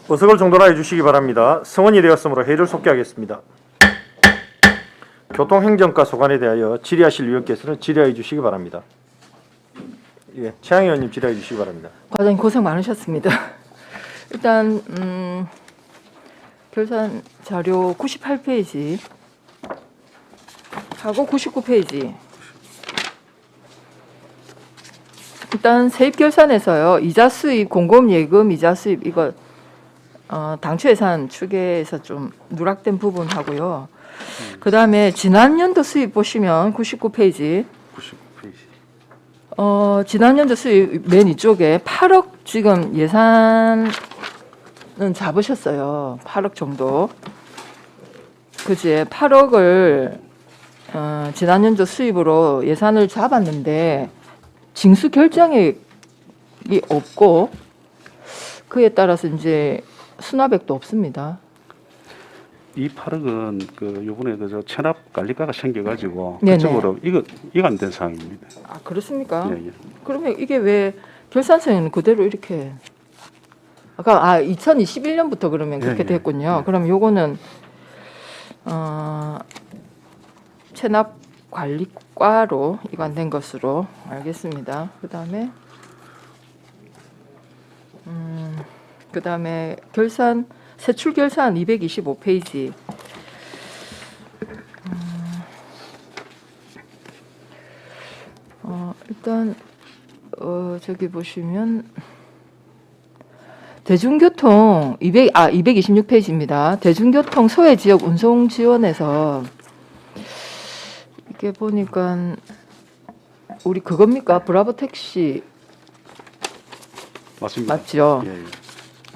A: 의석을 정돈하여 주시기 바랍니다. 성원이 되었으므로 회의를 속개하겠습니다. 교통행정과 소관에 대하여 질의하실 위원께서는 질의해 주시기 바랍니다. 예, 최양희 의원님 질의해 주시기 바랍니다.
E: 과장님 고생 많으셨습니다. 일단 결산 자료 98페이지 하고 99페이지. 일단 세입 결산에서요. 이자 수입, 공급 예금 이자 수입 이거 당초 예산 추계에서 좀 누락된 부분하고요. 그다음에 지난 연도 수입 보시면 99페이지. 지난 연도 수입 맨 이쪽에 8억 지금 예산은 잡으셨어요. 8억 정도. 그지? 8억을 지난 연도 수입으로 예산을 잡았는데 징수 결정액이 없고 그에 따라서 이제 수납액도 없습니다.
K: 이 8억은 그 요번에 그저 체납 관리가가 생겨가지고
E: 네네.
K: 그쪽으로 이거 안 된 상황입니다.
E: 아 그렇습니까?
K: 예, 예.
E: 그러면 이게 왜 결산서에는 그대로 이렇게 아까 2021년부터 그러면 그렇게
K: 예, 예.
E: 됐군요. 그럼 요거는 체납 관리과로 이관된 것으로 알겠습니다. 그다음에 결산 세출 결산 225페이지. 일단 저기 보시면 대중교통 226페이지입니다. 대중교통 소외 지역 운송 지원에서 이게 보니까 우리 그겁니까? 브라보 택시
K: 맞습니다.
E: 맞죠?
K: 예, 예.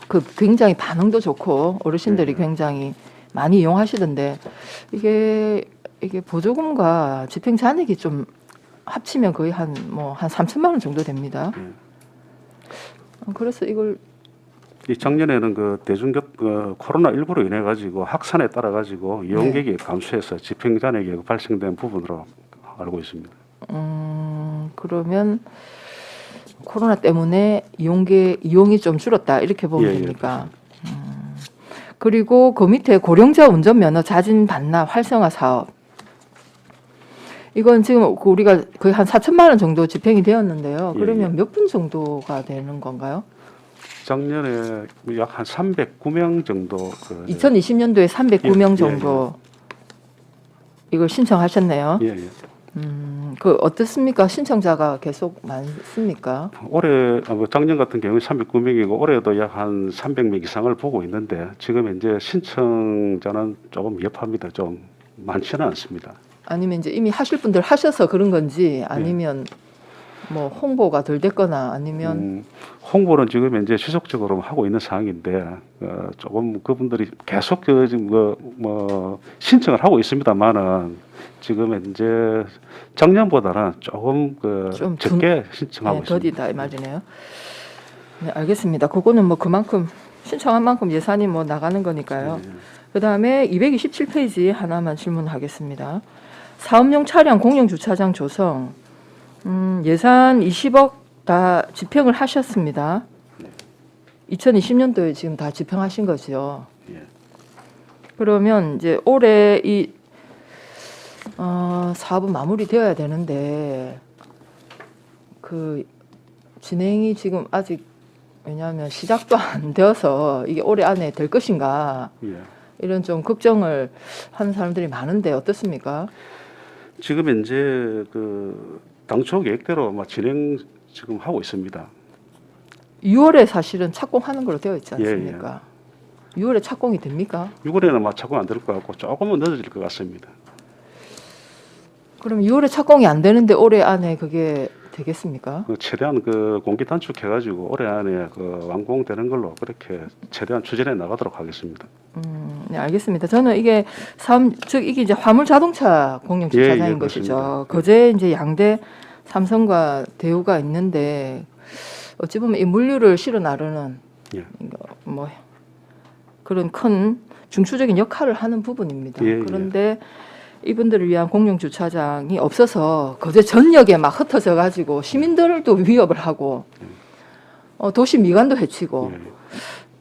E: 그 굉장히 반응도 좋고 어르신들이 굉장히 많이 이용하시던데 이게 보조금과 집행 잔액이 좀 합치면 거의 한 3천만 원 정도 됩니다. 그래서 이걸
K: 이 작년에는 그 코로나 19로 인해 가지고 확산에 따라 가지고 이용객이 감소해서 집행 잔액이 발생된 부분으로 알고 있습니다.
E: 그러면 코로나 때문에 이용이 좀 줄었다 이렇게 보면
K: 예, 예,
E: 됩니까? 그리고 그 밑에 고령자 운전면허 자진 반납 활성화 사업. 이건 지금 우리가 거의 한 4천만 원 정도 집행이 되었는데요. 그러면 몇 분 정도가 되는 건가요?
K: 작년에 약 한 309명 정도
E: 2020년도에 309명
K: 예,
E: 정도 이걸 신청하셨네요.
K: 예, 예.
E: 그 어떻습니까? 신청자가 계속 많습니까?
K: 올해 작년 같은 경우에 309명이고 올해도 약 한 300명 이상을 보고 있는데 지금 현재 신청자는 조금 미흡합니다. 좀 많지는 않습니다.
E: 아니면 이제 이미 하실 분들 하셔서 그런 건지 아니면 뭐 홍보가 덜 됐거나 아니면
K: 홍보는 지금 현재 지속적으로 하고 있는 상황인데 조금 그분들이 계속 신청을 하고 있습니다만은 지금 현재 작년보다는 조금
E: 좀
K: 적게 신청하고 있습니다.
E: 더디다 이 말이네요. 네, 알겠습니다. 그거는 뭐 그만큼 신청한 만큼 예산이 뭐 나가는 거니까요. 그다음에 227페이지 하나만 질문하겠습니다. 사업용 차량 공영 주차장 조성 예산 20억 다 집행을 하셨습니다. 2020년도에 지금 다 집행하신 거죠.
K: 예.
E: 그러면 이제 올해 이 사업은 마무리되어야 되는데 그 진행이 지금 아직 왜냐하면 시작도 안 되어서 이게 올해 안에 될 것인가
K: 예.
E: 이런 좀 걱정을 하는 사람들이 많은데 어떻습니까?
K: 지금 현재 그 당초 계획대로 진행 지금 하고 있습니다.
E: 6월에 사실은 착공하는 걸로 되어 있지
K: 예,
E: 않습니까? 6월에 착공이 됩니까?
K: 6월에는 착공 안 될 것 같고 조금은 늦어질 것 같습니다.
E: 그럼 6월에 착공이 안 되는데 올해 안에 그게 되겠습니까?
K: 최대한 공기 단축해가지고 올해 안에 완공되는 걸로 그렇게 최대한 추진해 나가도록 하겠습니다.
E: 네, 알겠습니다. 저는 이게 이게 이제 화물 자동차 공영 주차장인
K: 예,
E: 것이죠.
K: 그렇습니다.
E: 거제 이제 양대 삼성과 대우가 있는데 어찌 보면 이 물류를 실어 나르는
K: 예.
E: 뭐 그런 큰 중추적인 역할을 하는 부분입니다.
K: 예, 예.
E: 그런데 이분들을 위한 공영 주차장이 없어서 거제 전역에 막 흩어져 가지고 시민들도 위협을 하고 도시 미관도 해치고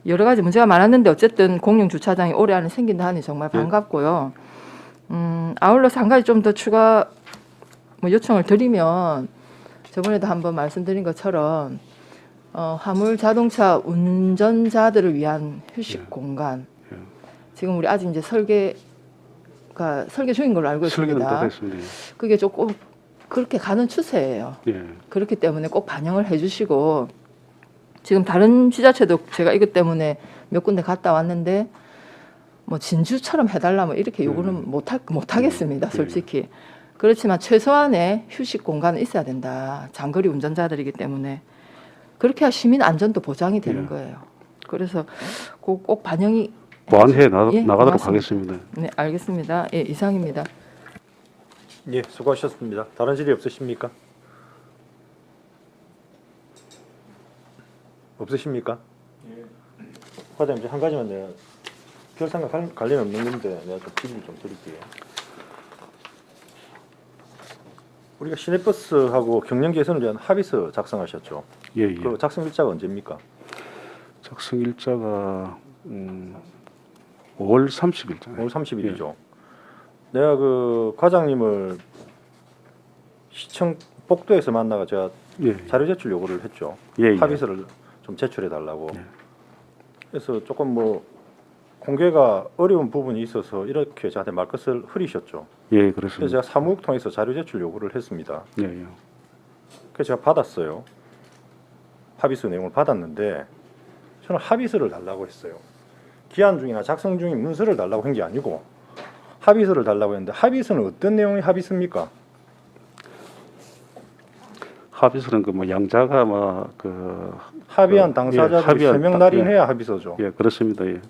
E: 여러 가지 문제가 많았는데 어쨌든 공영 주차장이 올해 안에 생긴다 하니 정말 반갑고요. 아울러서 한 가지 좀 더 추가 요청을 드리면 저번에도 한번 말씀드린 것처럼 화물 자동차 운전자들을 위한 휴식 공간 지금 우리 아직 이제 설계 중인 걸로 알고
K: 설계는
E: 있습니다.
K: 다 됐습니다.
E: 그게 조금 그렇게 가는 추세예요.
K: 예.
E: 그렇기 때문에 꼭 반영을 해주시고 지금 다른 지자체도 제가 이것 때문에 몇 군데 갔다 왔는데 뭐 진주처럼 해달라면 이렇게 요구는 못하겠습니다. 솔직히. 그렇지만 최소한의 휴식 공간은 있어야 된다. 장거리 운전자들이기 때문에 그렇게 해야 시민 안전도 보장이 되는 거예요. 그래서 꼭 반영이
K: 보완해
E: 예,
K: 나가도록
E: 고맙습니다.
K: 하겠습니다.
E: 네, 알겠습니다. 예, 이상입니다.
A: 예, 수고하셨습니다. 다른 질의 없으십니까? 없으십니까? 과장님, 한 가지만 내가 별상과 관련 없는 건데 내가 좀 질의를 좀 드릴게요. 우리가 시내버스하고 경량 개선을 위한 합의서 작성하셨죠?
K: 예, 예.
A: 그 작성 일자가 언제입니까?
K: 작성 일자가 5월 30일자.
A: 5월 30일이죠. 내가 그 과장님을 시청 복도에서 만나가 제가
K: 예.
A: 자료 제출 요구를 했죠.
K: 예, 예.
A: 합의서를 좀 제출해 달라고.
K: 예.
A: 그래서 조금 뭐 공개가 어려운 부분이 있어서 이렇게 저한테 말끝을 흐리셨죠.
K: 예,
A: 그래서
K: 그렇습니다.
A: 제가 사무국 통해서 자료 제출 요구를 했습니다.
K: 예, 예.
A: 그래서 제가 받았어요. 합의서 내용을 받았는데 저는 합의서를 달라고 했어요. 기한 중이나 작성 중인 문서를 달라고 한 게 아니고 합의서를 달라고 했는데 합의서는 어떤 내용의 합의서입니까?
K: 합의서는 그 뭐 양자가 뭐그
A: 합의한 당사자들이
K: 합의한
A: 서명
K: 딱,
A: 날인해야 합의서죠.
K: 예, 그렇습니다. 예.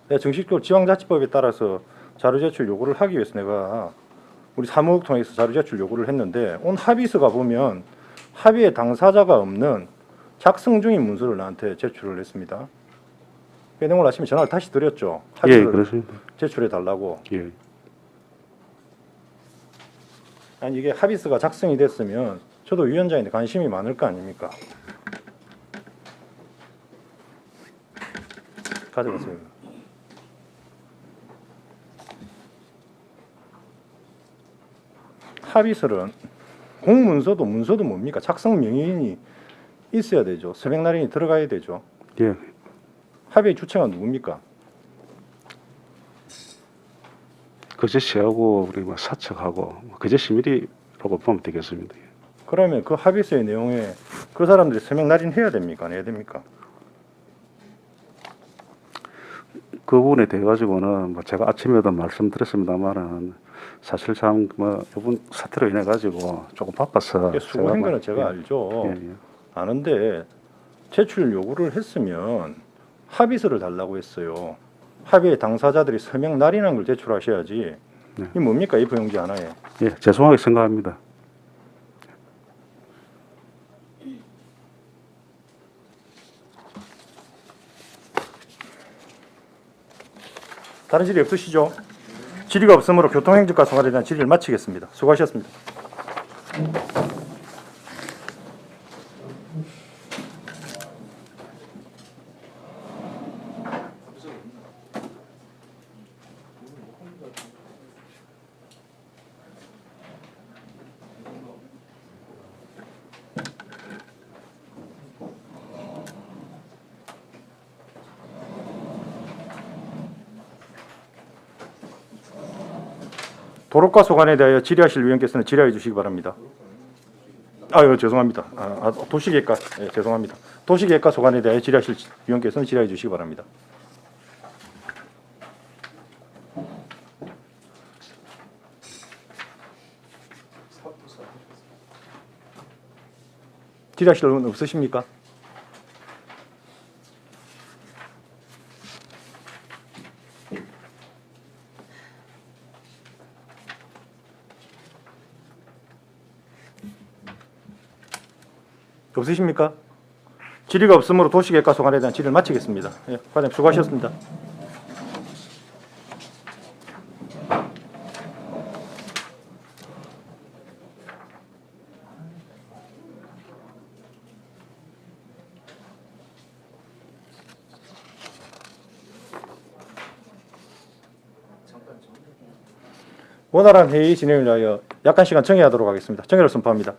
A: 내가 정식적으로 지방자치법에 따라서 자료 제출 요구를 하기 위해서 내가 우리 사무국 통해서 자료 제출 요구를 했는데 온 합의서가 보면 합의의 당사자가 없는 작성 중인 문서를 나한테 제출을 했습니다. 그 내용을 아침에 전화를 다시 드렸죠.
K: 예,
A: 합의서를
K: 그렇습니다.
A: 제출해 달라고.
K: 예.
A: 아니 이게 합의서가 작성이 됐으면 저도 위원장인데 관심이 많을 거 아닙니까? 가져가세요. 합의서는 공문서도 문서도 뭡니까? 작성 명의인이 있어야 되죠. 서명 날인이 들어가야 되죠.
K: 예.
A: 합의의 주체가 누굽니까?
K: 거제시하고 우리 뭐 사측하고 거제시민이라고 보면 되겠습니다. 예.
A: 그러면 그 합의서의 내용에 그 사람들이 서명 날인해야 됩니까? 안 해야 됩니까?
K: 그 부분에 대해 가지고는 뭐 제가 아침에도 말씀드렸습니다만은 사실 참뭐 이번 사태로 인해 가지고 조금 바빠서
A: 수고한 거는
K: 뭐,
A: 제가
K: 예.
A: 알죠.
K: 예, 예.
A: 아는데 제출 요구를 했으면 합의서를 달라고 했어요. 합의의 당사자들이 서명 날인한 걸 제출하셔야지.
K: 네.
A: 이 뭡니까 이 부용지 하나에.
K: 예, 죄송하게 생각합니다.
A: 다른 질의 없으시죠? 질의가 없으므로 교통행정과 소관에 대한 질의를 마치겠습니다. 수고하셨습니다. 도로가 소관에 대하여 질의하실 위원께서는 질의해 주시기 바랍니다. 아유 죄송합니다. 도시계획과 죄송합니다. 도시계획과 소관에 대하여 질의하실 위원께서는 질의해 주시기 바랍니다. 질의하실 분 없으십니까? 없으십니까? 질의가 없으므로 도시계획과 소관에 대한 질의를 마치겠습니다. 예, 과장님 수고하셨습니다. 원활한 회의 진행을 위하여 약한 시간 정회하도록 하겠습니다. 정회를 선포합니다.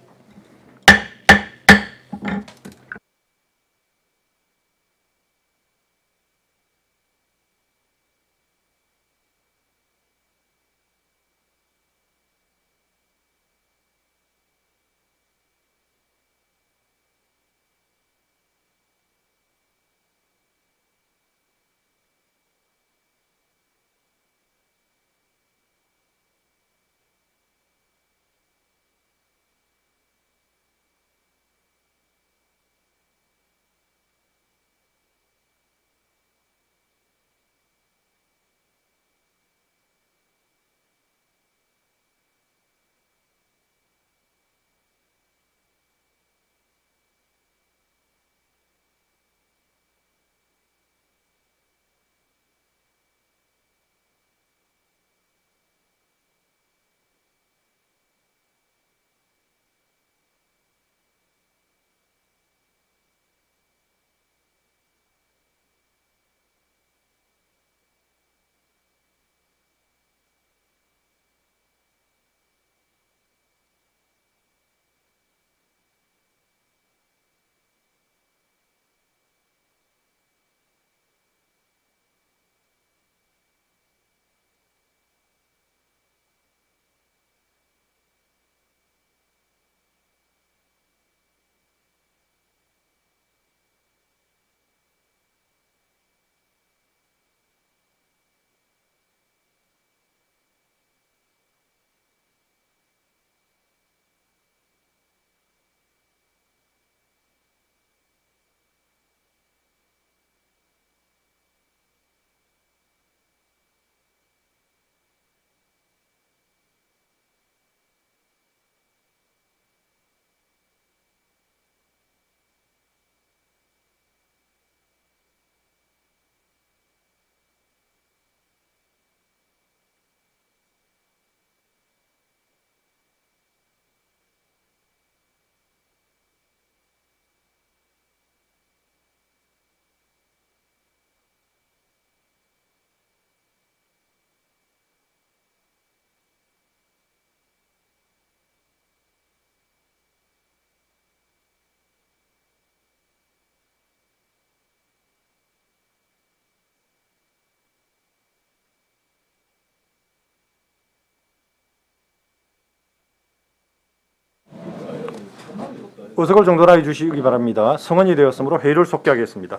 A: 의석을 정돈하여 주시기 바랍니다. 성원이 되었으므로 회의를 속개하겠습니다.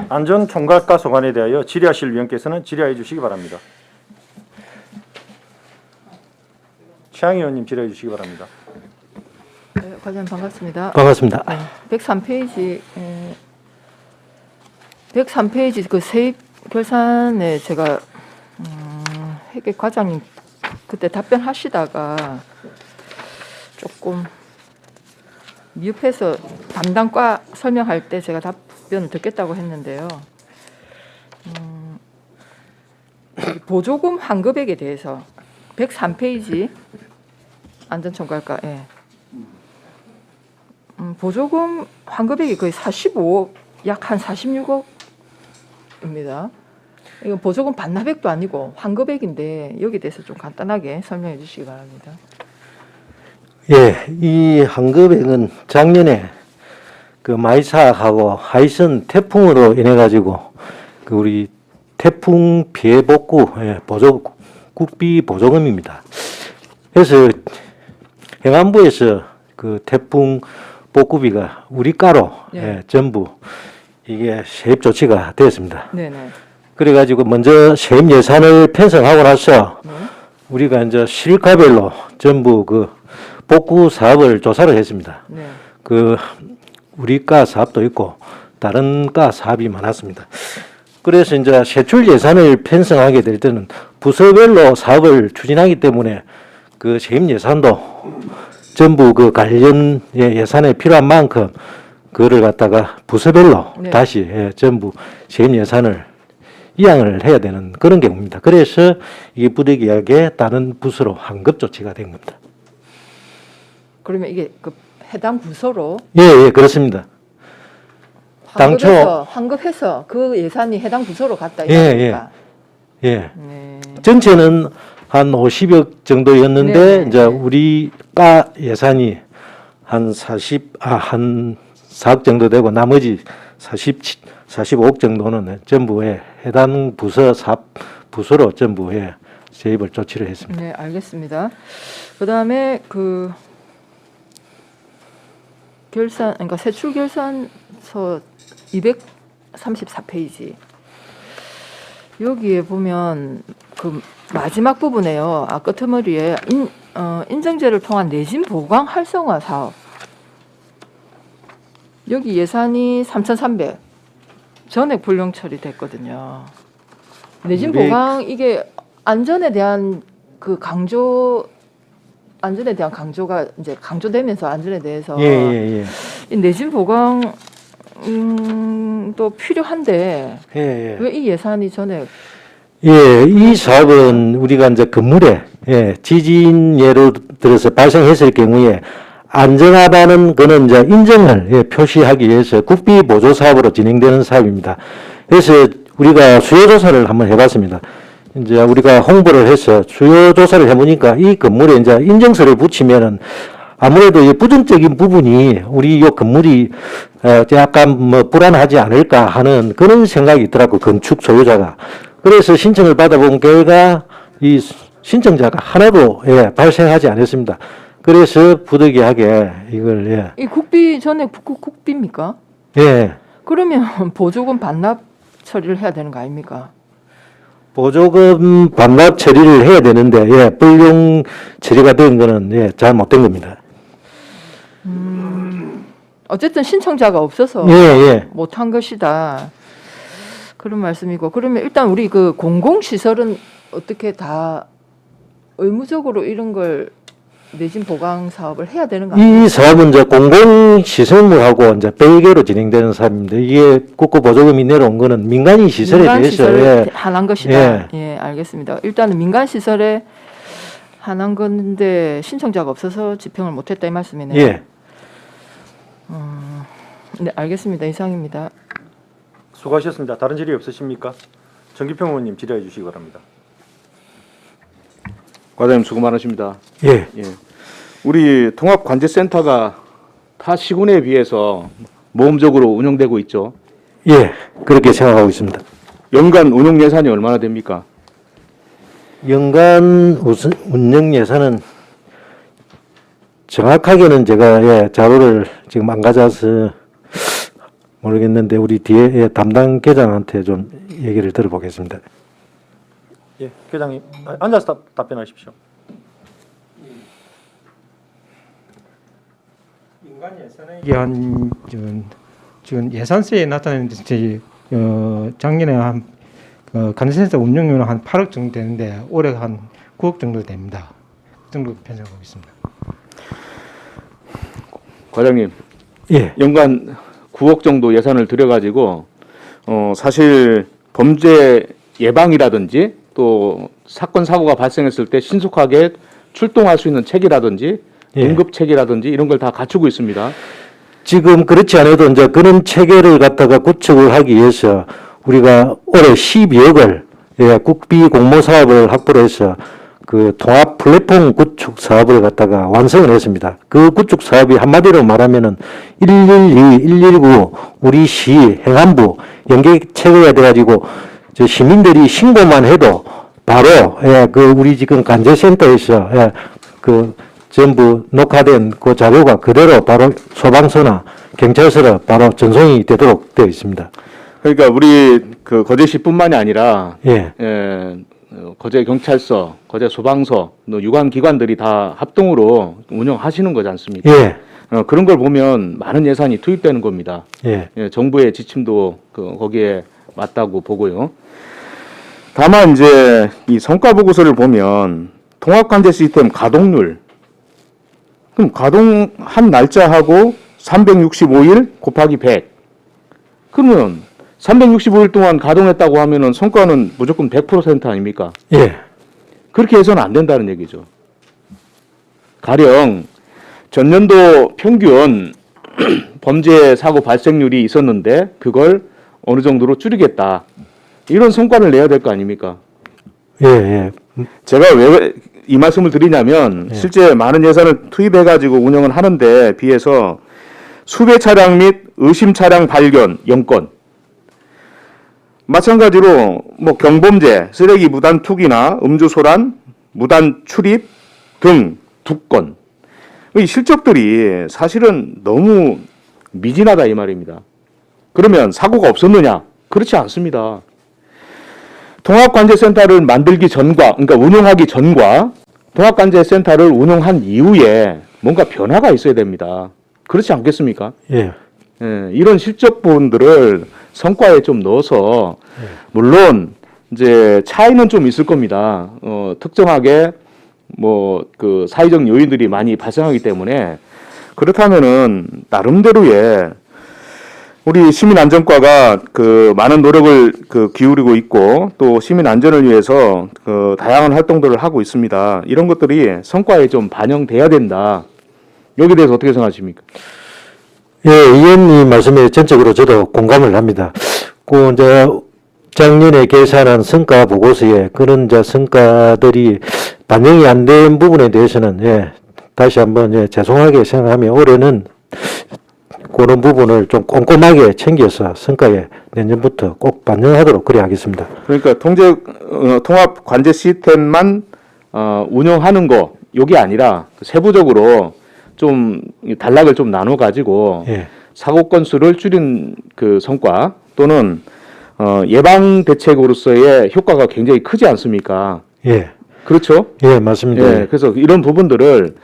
A: 안전총괄과 소관에 대하여 질의하실 위원께서는 질의하여 주시기 바랍니다. 최양희 의원님 질의해 주시기 바랍니다.
E: 네, 과장님 반갑습니다.
C: 반갑습니다.
E: 네, 103페이지 그 세입 결산에 제가 회계 과장님 그때 답변하시다가 조금 미흡해서 담당과 설명할 때 제가 답변을 듣겠다고 했는데요. 보조금 환급액에 대해서 103페이지 안전총괄과 보조금 환급액이 거의 45, 약 한 46억입니다. 이건 보조금 반납액도 아니고 환급액인데 여기에 대해서 좀 간단하게 설명해 주시기 바랍니다.
L: 예, 이 환급액은 작년에 그 마이삭하고 하이슨 태풍으로 인해 가지고 그 우리 태풍 피해 복구 국비 보조금입니다. 그래서 행안부에서 그 태풍 복구비가 우리 가로 전부 이게 세입 조치가 되었습니다.
E: 네네.
L: 그래가지고 먼저 세입 예산을 편성하고 나서 우리가 이제 실가별로 전부 그 복구 사업을 조사를 했습니다.
E: 네.
L: 그 우리 가 사업도 있고 다른 가 사업이 많았습니다. 그래서 이제 세출 예산을 편성하게 될 때는 부서별로 사업을 추진하기 때문에 그 세입 예산도 전부 그 관련 예산에 필요한 만큼 그거를 갖다가 부서별로 다시 전부 세입 예산을 이양을 해야 되는 그런 경우입니다. 그래서 이게 부득이하게 다른 부서로 환급 조치가 된 겁니다.
E: 그러면 이게 그 해당 부서로
L: 예, 그렇습니다.
E: 환급해서 그 예산이 해당 부서로 갔다 이 말입니까?
L: 예.
E: 네.
L: 전체는 한 50억 정도였는데
E: 네.
L: 이제 우리 과 예산이 한 4억 정도 되고 나머지 45억 정도는 전부 해당 부서 부서로 전부 세입을 조치를 했습니다.
E: 네, 알겠습니다. 그다음에 그 결산, 그러니까 세출 결산서 234페이지. 여기에 보면 그 마지막 부분에요. 끄트머리에 인증제를 통한 내진 보강 활성화 사업. 여기 예산이 3,300. 전액 불용 처리됐거든요. 내진 보강 이게 안전에 대한 강조가 이제 강조되면서 안전에 대해서
L: 예.
E: 이 내진 보강 또 필요한데 왜 이 예산이 전액
L: 이 사업은 우리가 이제 건물에 지진 예를 들어서 발생했을 경우에 안전하다는 거는 이제 인정을 표시하기 위해서 국비 보조 사업으로 진행되는 사업입니다. 그래서 우리가 수요 조사를 한번 해봤습니다. 이제 우리가 홍보를 해서 수요 조사를 해보니까 이 건물에 이제 인증서를 붙이면은 아무래도 이 부정적인 부분이 우리 이 건물이 약간 뭐 불안하지 않을까 하는 그런 생각이 있더라고, 건축 소유자가. 그래서 신청을 받아본 결과 이 신청자가 하나도 발생하지 않았습니다. 그래서 부득이하게 이걸
E: 이 국비 전액 국비입니까?
L: 예.
E: 그러면 보조금 반납 처리를 해야 되는 거 아닙니까?
L: 보조금 반납 처리를 해야 되는데 불용 처리가 된 거는 잘 못된 겁니다.
E: 어쨌든 신청자가 없어서 못한 것이다. 그런 말씀이고, 그러면 일단 우리 그 공공시설은 어떻게 다 의무적으로 이런 걸 내진 보강 사업을 해야 되는 거 아닙니까?
L: 이 사업은 이제 공공시설물하고 이제 별개로 진행되는 사업입니다. 이게 국고 보조금이 내려온 거는 민간인 시설에
E: 민간
L: 대해서
E: 시설에 한한 것이다. 예, 알겠습니다. 일단은 민간 시설에 한한 건데 신청자가 없어서 집행을 못했다 이 말씀이네요.
L: 예.
E: 네, 알겠습니다. 이상입니다.
A: 수고하셨습니다. 다른 질의 없으십니까? 정기평 의원님 질의해 주시기 바랍니다.
I: 과장님 수고 많으십니다.
L: 예.
I: 우리 통합관제센터가 타 시군에 비해서 모험적으로 운영되고 있죠.
L: 예, 그렇게 생각하고 있습니다.
I: 연간 운영 예산이 얼마나 됩니까?
L: 연간 운영 예산은 정확하게는 제가 자료를 지금 안 가져와서 모르겠는데 우리 뒤에 담당 계장한테 좀 얘기를 들어보겠습니다.
A: 예, 계장님 앉아서 답변하십시오.
M: 민간 예산에 이게 지금 예산서에 나타낸 작년에 한 관제센터 운영료는 한 8억 정도 되는데 올해 한 9억 정도 됩니다. 그 정도 편성하고 있습니다.
I: 과장님,
L: 예.
I: 연간 9억 정도 예산을 들여가지고 사실 범죄 예방이라든지 또 사건 사고가 발생했을 때 신속하게 출동할 수 있는 체계라든지 응급 체계라든지 이런 걸 다 갖추고 있습니다.
L: 지금 그렇지 않아도 이제 그런 체계를 갖다가 구축을 하기 위해서 우리가 올해 12억을 국비 공모 사업을 확보를 해서 그 통합 플랫폼 구축 사업을 갖다가 완성을 했습니다. 그 구축 사업이 한마디로 말하면은 112, 119 우리 시 행안부 연계 체계가 돼가지고 저 시민들이 신고만 해도 바로 그 우리 지금 관제센터에서 그 전부 녹화된 그 자료가 그대로 바로 소방서나 경찰서로 바로 전송이 되도록 되어 있습니다.
I: 그러니까 우리 그 거제시뿐만이 아니라 거제 경찰서, 거제 소방서, 유관 기관들이 다 합동으로 운영하시는 거지 않습니까?
L: 예.
I: 그런 걸 보면 많은 예산이 투입되는 겁니다.
L: 예.
I: 정부의 지침도 거기에 맞다고 보고요. 다만 이제 이 성과 보고서를 보면 통합관제 시스템 가동률, 그럼 가동한 날짜하고 365일 곱하기 100. 그러면 365일 동안 가동했다고 하면은 성과는 무조건 100% 아닙니까?
L: 예.
I: 그렇게 해서는 안 된다는 얘기죠. 가령 전년도 평균 범죄 사고 발생률이 있었는데 그걸 어느 정도로 줄이겠다. 이런 성과를 내야 될 거 아닙니까?
L: 예, 예.
I: 제가 왜 이 말씀을 드리냐면 실제 많은 예산을 투입해가지고 운영을 하는데 비해서 수배 차량 및 의심 차량 발견 0건, 마찬가지로 뭐 경범죄, 쓰레기 무단 투기나 음주 소란, 무단 출입 등 2건. 이 실적들이 사실은 너무 미진하다 이 말입니다. 그러면 사고가 없었느냐? 그렇지 않습니다. 통합관제센터를 만들기 전과, 그러니까 운영하기 전과 통합관제센터를 운영한 이후에 뭔가 변화가 있어야 됩니다. 그렇지 않겠습니까?
L: 예.
I: 예, 이런 실적 부분들을 성과에 좀 넣어서 물론 이제 차이는 좀 있을 겁니다. 특정하게 뭐 그 사회적 요인들이 많이 발생하기 때문에 그렇다면은 나름대로의 우리 시민안전과가 그 많은 노력을 그 기울이고 있고 또 시민 안전을 위해서 그 다양한 활동들을 하고 있습니다. 이런 것들이 성과에 좀 반영돼야 된다. 여기에 대해서 어떻게 생각하십니까?
L: 예, 의원님 말씀에 전적으로 저도 공감을 합니다. 그 이제 작년에 계산한 성과 보고서에 그런 이제 성과들이 반영이 안 된 부분에 대해서는 예, 다시 한번 예, 죄송하게 생각하며 올해는 그런 부분을 좀 꼼꼼하게 챙겨서 성과에 내년부터 꼭 반영하도록 그래 하겠습니다.
I: 그러니까 통합 관제 시스템만 운영하는 거 요게 아니라 세부적으로 좀 단락을 좀 나눠 가지고
L: 예.
I: 사고 건수를 줄인 그 성과 또는 예방 대책으로서의 효과가 굉장히 크지 않습니까?
L: 예.
I: 그렇죠?
L: 예, 맞습니다.
I: 예, 그래서 이런 부분들을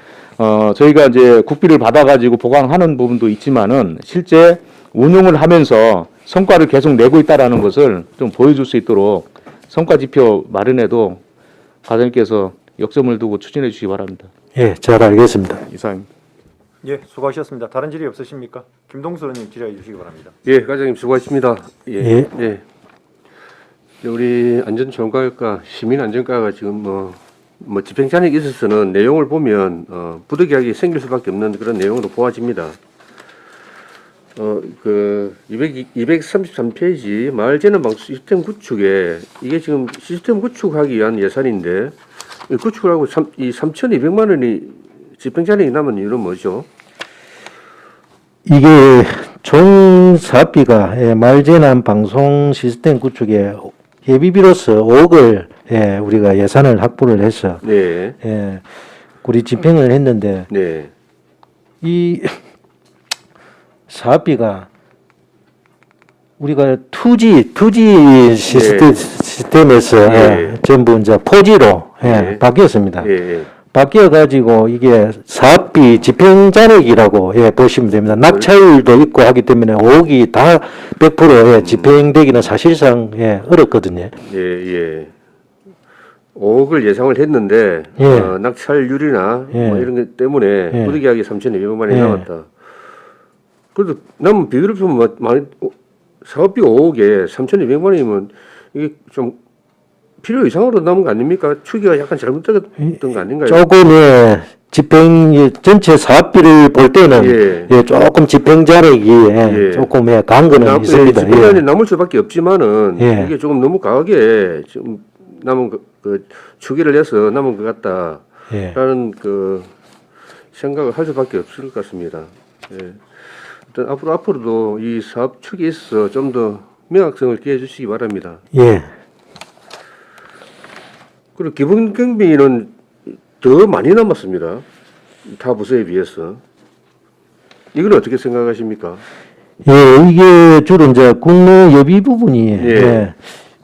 I: 저희가 이제 국비를 받아가지고 보강하는 부분도 있지만은 실제 운용을 하면서 성과를 계속 내고 있다라는 것을 좀 보여줄 수 있도록 성과 지표 마련에도 과장님께서 역점을 두고 추진해 주시기 바랍니다.
L: 예, 잘 알겠습니다.
I: 이상입니다.
A: 예, 수고하셨습니다. 다른 질의 없으십니까? 김동수 의원님 질의해 주시기 바랍니다.
D: 예, 과장님 수고하십니다.
L: 예.
D: 예. 우리 안전총괄과 시민안전과가 지금 뭐 집행잔액에 있어서는 내용을 보면 부득이하게 생길 수밖에 없는 그런 내용으로 보아집니다. 그 233페이지 마을재난 방수 시스템 구축에 이게 지금 시스템 구축하기 위한 예산인데 이 구축을 하고 이 3,200만 원이 집행잔액이 남은 이유는 뭐죠?
L: 이게 총 사업비가 예, 마을재난 방송 시스템 구축에 예비비로서 5억을 예, 우리가 예산을 확보를 해서
D: 네.
L: 예, 우리 집행을 했는데
D: 네.
L: 이 사업비가 우리가 2G 시스템에서
D: 네.
L: 예, 전부 이제 4G로 예,
D: 네.
L: 바뀌었습니다.
D: 예.
L: 바뀌어 가지고 이게 사업비 집행 잔액이라고 예, 보시면 됩니다. 낙찰도 있고 하기 때문에 5억이 다 100% 예, 집행되기는 사실상 예, 어렵거든요.
D: 예. 5억을 예상을 했는데
L: 예.
D: 낙찰률이나
L: 예.
D: 뭐 이런 것 때문에
L: 예.
D: 부득이하게 3,200만 원이
L: 예.
D: 남았다. 그래도 남은 비율을 보면 사업비 5억에 3,200만 원이면 이게 좀 필요 이상으로 남은 거 아닙니까? 추기가 약간 잘못됐던 거 아닌가요?
L: 조금 예, 집행 전체 사업비를 볼 때는 예, 조금 집행 잔액이 예, 조금 예, 간 거는 있습니다.
D: 집행 잔액이 남을 수밖에 없지만은
L: 예.
D: 이게 조금 너무 강하게 지금 남은 그 추기를 해서 남은 것 같다라는 그 생각을 할 수밖에 없을 것 같습니다. 예. 일단 앞으로도 이 사업 추기에 있어서 좀 더 명확성을 기해 주시기 바랍니다.
L: 예.
D: 그리고 기본 경비는 더 많이 남았습니다. 타 부서에 비해서. 이건 어떻게 생각하십니까?
L: 예, 이게 주로 이제 국내 예비 부분이 예,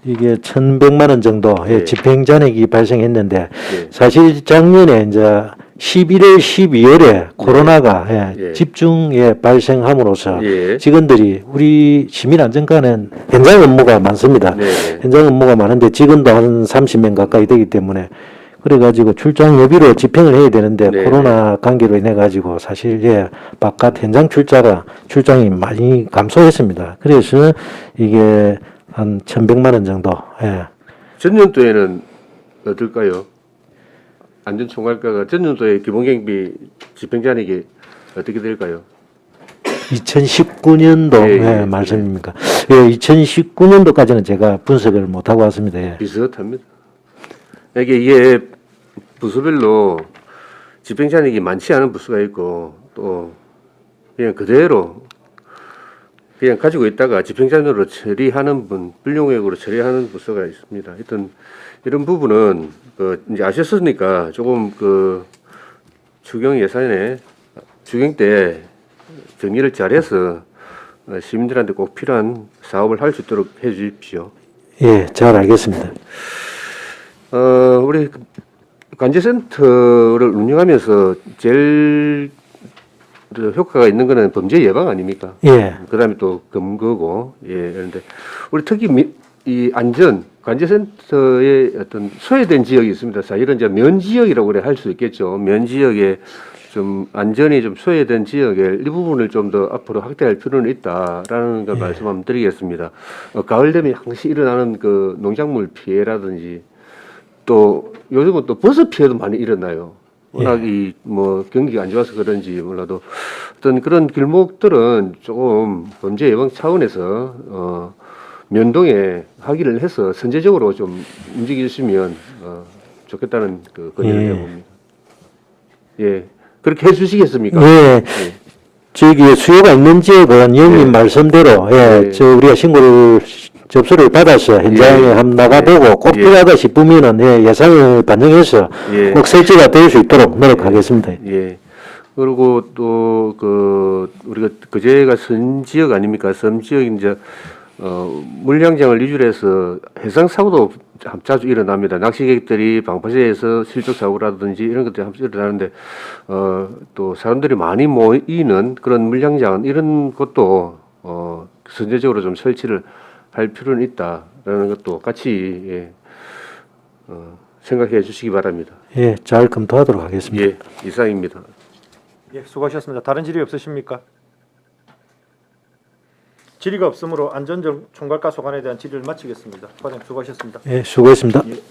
L: 이게 1,100만 원 정도 예, 집행 잔액이 발생했는데 사실 작년에 이제 11월, 12월에 코로나가 예, 집중에 발생함으로써 직원들이 우리 시민안전과는 현장 업무가 많습니다. 현장 업무가 많은데 직원도 한 30명 가까이 되기 때문에 그래가지고 출장 예비로 집행을 해야 되는데 코로나 관계로 인해 가지고 사실 예, 바깥 현장 출장이 많이 감소했습니다. 그래서 이게 한 1,100만 원 정도. 예.
D: 전년도에는 어떨까요? 안전총괄과가 전년도에 기본경비 집행잔액이 어떻게 될까요?
L: 2019년도 말씀입니까? 예, 2019년도까지는 제가 분석을 못 하고 왔습니다. 예.
D: 비슷합니다. 이게 부서별로 집행자력이 많지 않은 부서가 있고 또 그냥 그대로 그냥 가지고 있다가 집행자료로 처리하는 불용액으로 처리하는 부서가 있습니다. 하여튼 이런 부분은 이제 아셨으니까 조금 추경 예산에 추경 때 정리를 잘해서 시민들한테 꼭 필요한 사업을 할 수 있도록 해 주십시오.
L: 예, 잘 알겠습니다.
D: 우리 관제센터를 운영하면서 제일 효과가 있는 거는 범죄 예방 아닙니까?
L: 예.
D: 그다음에 또 검거고, 그런데 우리 특히 이 안전 관제센터의 어떤 소외된 지역이 있습니다. 사실은 이제 면 지역이라고 그래 할 수 있겠죠. 면 지역에 좀 안전이 좀 소외된 지역에 이 부분을 좀 더 앞으로 확대할 필요는 있다라는 걸 말씀 한번 드리겠습니다. 가을 되면 항시 일어나는 농작물 피해라든지 또 요즘은 또 버섯 피해도 많이 일어나요. 워낙 경기가 안 좋아서 그런지 몰라도 어떤 그런 길목들은 조금 범죄 예방 차원에서 면동에 확인을 해서 선제적으로 좀 움직이시면 좋겠다는 건의를 해봅니다. 예, 그렇게 해주시겠습니까?
L: 예. 저기 수요가 있는 지역은 의원님 말씀대로 우리가 신고를 접수를 받아서 현장에 한번 나가보고 꼭 필요하다 싶으면은 예산을 반영해서 꼭 설치가 될 수 있도록 노력하겠습니다.
D: 예. 그리고 또 우리가 그제가 선지역 아닙니까? 섬지역 이제 물량장을 위주로 해서 해상 사고도 자주 일어납니다. 낚시객들이 방파제에서 실족 사고라든지 이런 것들이 함수 일어나는데 또 사람들이 많이 모이는 그런 물량장 이런 것도 선제적으로 좀 설치를 할 필요는 있다라는 것도 같이 생각해 주시기 바랍니다.
L: 예, 잘 검토하도록 하겠습니다.
D: 예, 이상입니다.
A: 예, 수고하셨습니다. 다른 질의 없으십니까? 질의가 없으므로 안전적 총괄과 소관에 대한 질의를 마치겠습니다. 과장님 수고하셨습니다.
L: 예, 수고했습니다.
A: 예.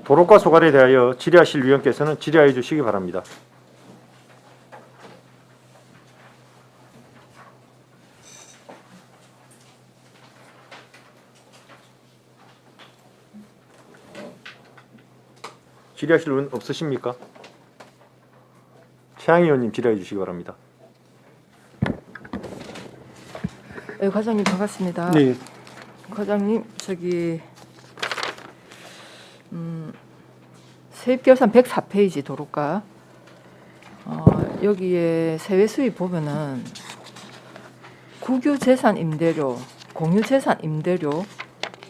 A: 도로과 소관에 대하여 질의하실 위원께서는 질의하여 주시기 바랍니다. 질의하실 분 없으십니까? 최양희 의원님 질의해 주시기 바랍니다.
E: 네, 과장님 반갑습니다.
I: 네.
E: 과장님 세입결산 104페이지 도로가 여기에 세외수입 보면은 국유재산 임대료, 공유재산 임대료에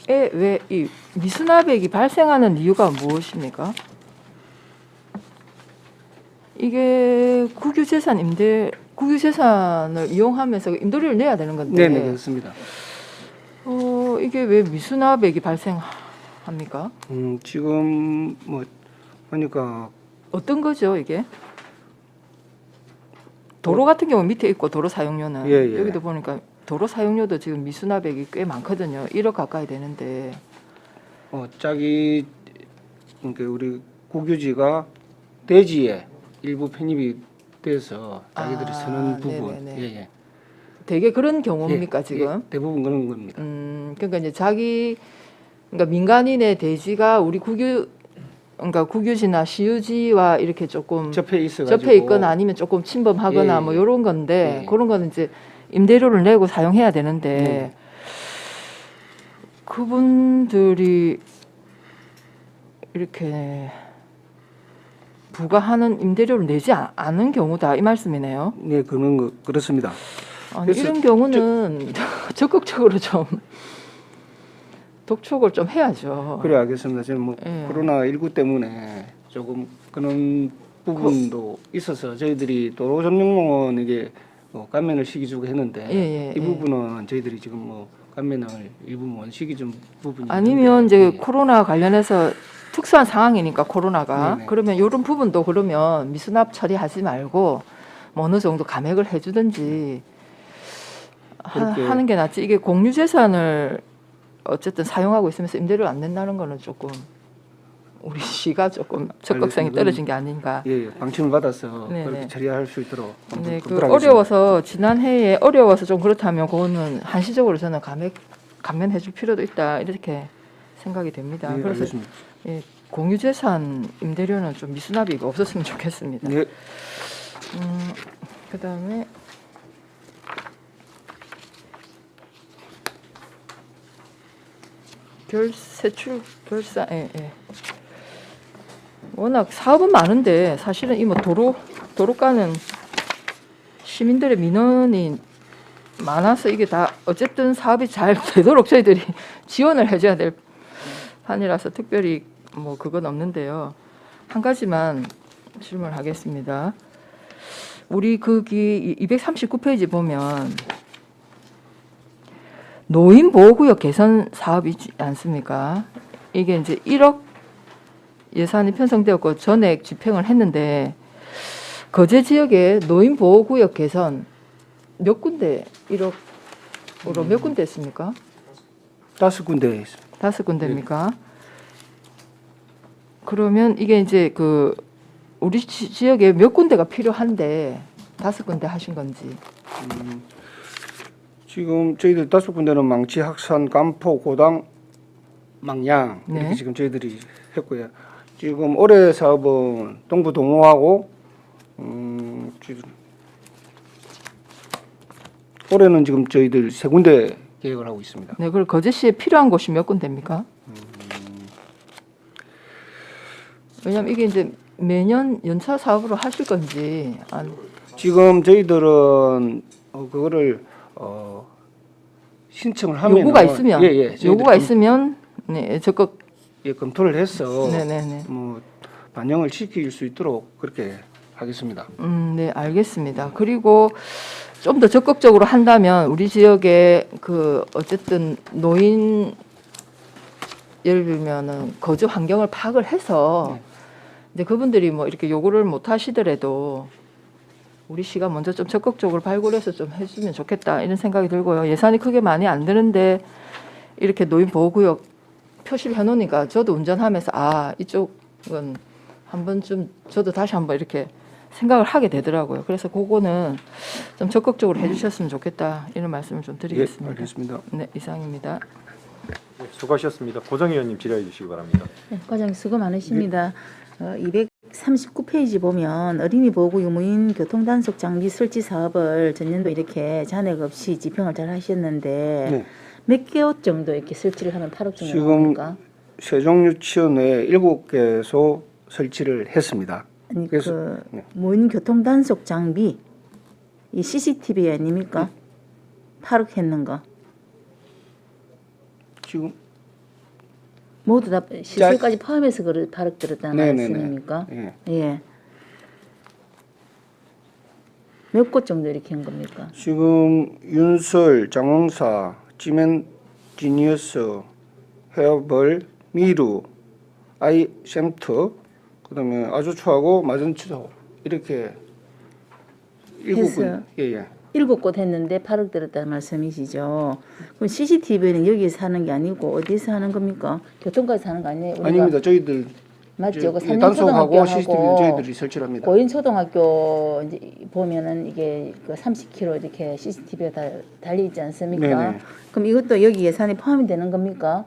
E: 왜 이 미수납액이 발생하는 이유가 무엇입니까? 이게 국유재산을 이용하면서 임대료를 내야 되는 건데.
N: 네, 그렇습니다.
E: 이게 왜 미수납액이 발생합니까?
N: 지금 보니까
E: 어떤 거죠, 이게? 도로 같은 경우 밑에 있고 도로 사용료는
N: 예.
E: 여기도 보니까 도로 사용료도 지금 미수납액이 꽤 많거든요. 1억 가까이 되는데.
N: 그러니까 우리 국유지가 대지에 일부 편입이 돼서 자기들이 쓰는 부분. 예.
E: 되게 그런 경우입니까, 지금?
N: 대부분 그런 겁니다.
E: 그러니까 이제 그러니까 민간인의 대지가 우리 그러니까 국유지나 시유지와 이렇게 조금 접해 있거나 아니면 조금 침범하거나 뭐 이런 건데 그런 거는 이제 임대료를 내고 사용해야 되는데 그분들이 이렇게 부과하는 임대료를 내지 않은 경우다 이 말씀이네요.
N: 네, 그렇습니다.
E: 아니, 이런 경우는 적극적으로 좀 독촉을 좀 해야죠.
N: 그래 알겠습니다. 저는 코로나19 때문에 조금 그런 부분도 있어서 저희들이 도로 점용공원에게 감면을 시켜주고 했는데 이 부분은 저희들이 지금 감면을 일부 원식이 좀 부분이
E: 아니면
N: 있는데,
E: 이제 코로나 관련해서 특수한 상황이니까 코로나가
N: 네네.
E: 그러면 이런 부분도 그러면 미수납 처리하지 말고 뭐 어느 정도 감액을 해주든지
N: 그렇게-
E: 하는 게 낫지. 이게 공유 재산을 어쨌든 사용하고 있으면서 임대료를 안 낸다는 거는 조금 우리 시가 조금 적극성이
N: 알겠습니다.
E: 떨어진 게 아닌가.
N: 예, 예, 방침을 받아서
E: 네네.
N: 그렇게 처리할 수 있도록 한번
E: 네, 그
N: 검토를 하겠습니다.
E: 어려워서 지난해에 어려워서 좀 그렇다면 그거는 한시적으로 저는 감면해줄 필요도 있다 이렇게 생각이 됩니다.
N: 네,
E: 그래서
N: 알겠습니다.
E: 예, 공유재산 임대료는 좀 미수납이 없었으면 좋겠습니다.
N: 네.
E: 그다음에 세출 결산, 예. 워낙 사업은 많은데 사실은 이 뭐 도로가는 시민들의 민원이 많아서 이게 다 어쨌든 사업이 잘 되도록 저희들이 지원을 해줘야 될 판이라서 특별히 뭐 그건 없는데요. 한 가지만 질문하겠습니다. 우리 거기 239페이지 보면 노인보호구역 개선 사업이 있지 않습니까? 이게 이제 1억 예산이 편성되었고 전액 집행을 했는데 거제 지역에 노인보호구역 개선 몇 군데 1억으로 몇 군데 했습니까?
N: 5군데 있습니다.
E: 5군데입니까? 그러면 이게 이제 그 우리 지역에 몇 군데가 필요한데 5군데 하신 건지.
N: 지금 저희들 5군데는 망치, 학산, 간포, 고당, 망양 이렇게
E: 네.
N: 지금 저희들이 했고요. 지금 올해 사업은 동부 동호하고 지금 올해는 지금 저희들 3군데 계획을 하고 있습니다.
E: 네, 그리고 거제시에 필요한 곳이 몇 군데입니까? 왜냐면 이게 이제 매년 연차 사업으로 하실 건지
N: 지금 저희들은 그거를 신청을 하면
E: 요구가 있으면
N: 저희들이
E: 요구가 있으면 네, 적극
N: 검토를 해서
E: 네네네.
N: 뭐 반영을 시킬 수 있도록 그렇게 하겠습니다.
E: 네, 알겠습니다. 그리고 좀 더 적극적으로 한다면 우리 지역에 그 어쨌든 노인 예를 들면은 거주 환경을 파악을 해서 이제 그분들이 뭐 이렇게 요구를 못 하시더라도 우리 시가 먼저 좀 적극적으로 발굴해서 좀 해주면 좋겠다 이런 생각이 들고요. 예산이 크게 많이 안 드는데 이렇게 노인 보호구역 표시를 해놓으니까 저도 운전하면서 아 이쪽은 한 번쯤 저도 다시 한번 이렇게 생각을 하게 되더라고요. 그래서 그거는 좀 적극적으로 해주셨으면 좋겠다 이런 말씀을 좀 드리겠습니다.
N: 예, 알겠습니다.
E: 네, 이상입니다.
A: 네, 수고하셨습니다. 고정 의원님 질의해 주시기 바랍니다.
B: 네, 과장님 수고 많으십니다. 239페이지 보면 어린이 보호구 유무인 교통단속 장비 설치 사업을 전년도 이렇게 잔액 없이 집행을 잘 하셨는데
N: 네.
B: 몇 개월 정도 이렇게 설치를 하면 8억 정도
N: 지금
B: 나옵니까?
N: 세종유치원에 7개소 설치를 했습니다.
B: 아니
N: 그래서-
B: 그
N: 네.
B: 무인 교통단속 장비 이 CCTV 아닙니까? 8억 했는 거
N: 지금
B: 모두 다 시설까지 포함해서 그걸 8억 들었다는
N: 네네네.
B: 말씀입니까?
N: 예.
B: 예. 몇 곳 정도 이렇게 한 겁니까?
N: 지금 윤설, 장흥사, 지멘 지니어스, 헤어벌, 미루, 아이샘트, 그다음에 아주초하고 마전치도 이렇게
B: 해서
N: 7군. 예예.
B: 7곳 했는데 8억 들었다는 말씀이시죠? 그럼 CCTV는 여기서 하는 게 아니고 어디서 하는 겁니까? 교통까지 하는 거 아니에요? 우리가
N: 아닙니다. 저희들
B: 맞죠? 그
N: 예, 단속하고
B: 삼림초등학교하고
N: CCTV 저희들이 설치를 합니다.
B: 고인초등학교 이제 보면은 이게 그 30km 이렇게 CCTV가 다 달려 있지 않습니까?
N: 네네.
B: 그럼 이것도 여기 예산이 포함이 되는 겁니까?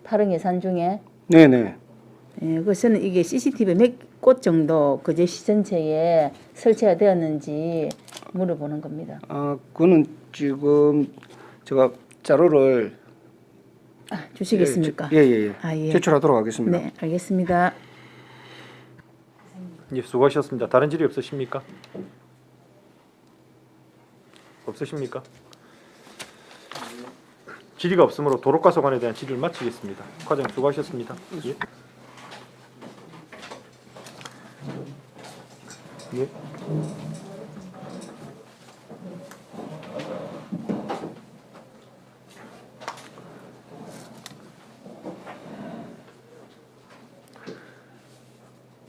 B: 8억 예산 중에?
N: 네네.
B: 예, 그래서는 이게 CCTV 몇 곳 정도 거제시 전체에 설치가 되었는지 물어보는 겁니다.
N: 아, 그거는 지금 제가 자료를
B: 주시겠습니까?
N: 예예예.
B: 아, 예.
N: 제출하도록 하겠습니다.
B: 네, 알겠습니다.
A: 예, 수고하셨습니다. 다른 질의 없으십니까? 없으십니까? 질의가 없으므로 도로가 소관에 대한 질의를 마치겠습니다. 과장 수고하셨습니다. 예. 네.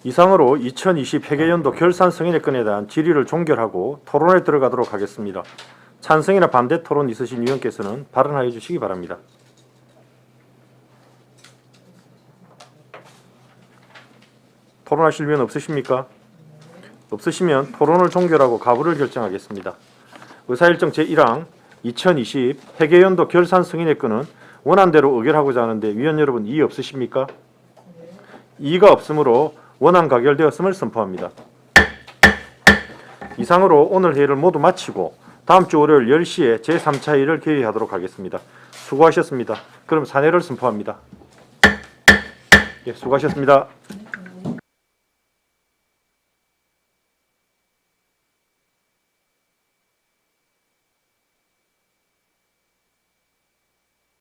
A: 이상으로 2020 회계연도 결산 승인의 건에 대한 질의를 종결하고 토론에 들어가도록 하겠습니다. 찬성이나 반대 토론 있으신 위원께서는 발언하여 주시기 바랍니다. 토론하실 위원 없으십니까? 없으시면 토론을 종결하고 가부를 결정하겠습니다. 의사일정 제1항 2020 회계연도 결산 승인의 건은 원안대로 의결하고자 하는데 위원 여러분 이의 없으십니까? 이의가 없으므로 원안 가결되었음을 선포합니다. 이상으로 오늘 회의를 모두 마치고 다음 주 월요일 10시에 제3차 회의를 개의하도록 하겠습니다. 수고하셨습니다. 그럼 사내를 선포합니다. 예, 수고하셨습니다.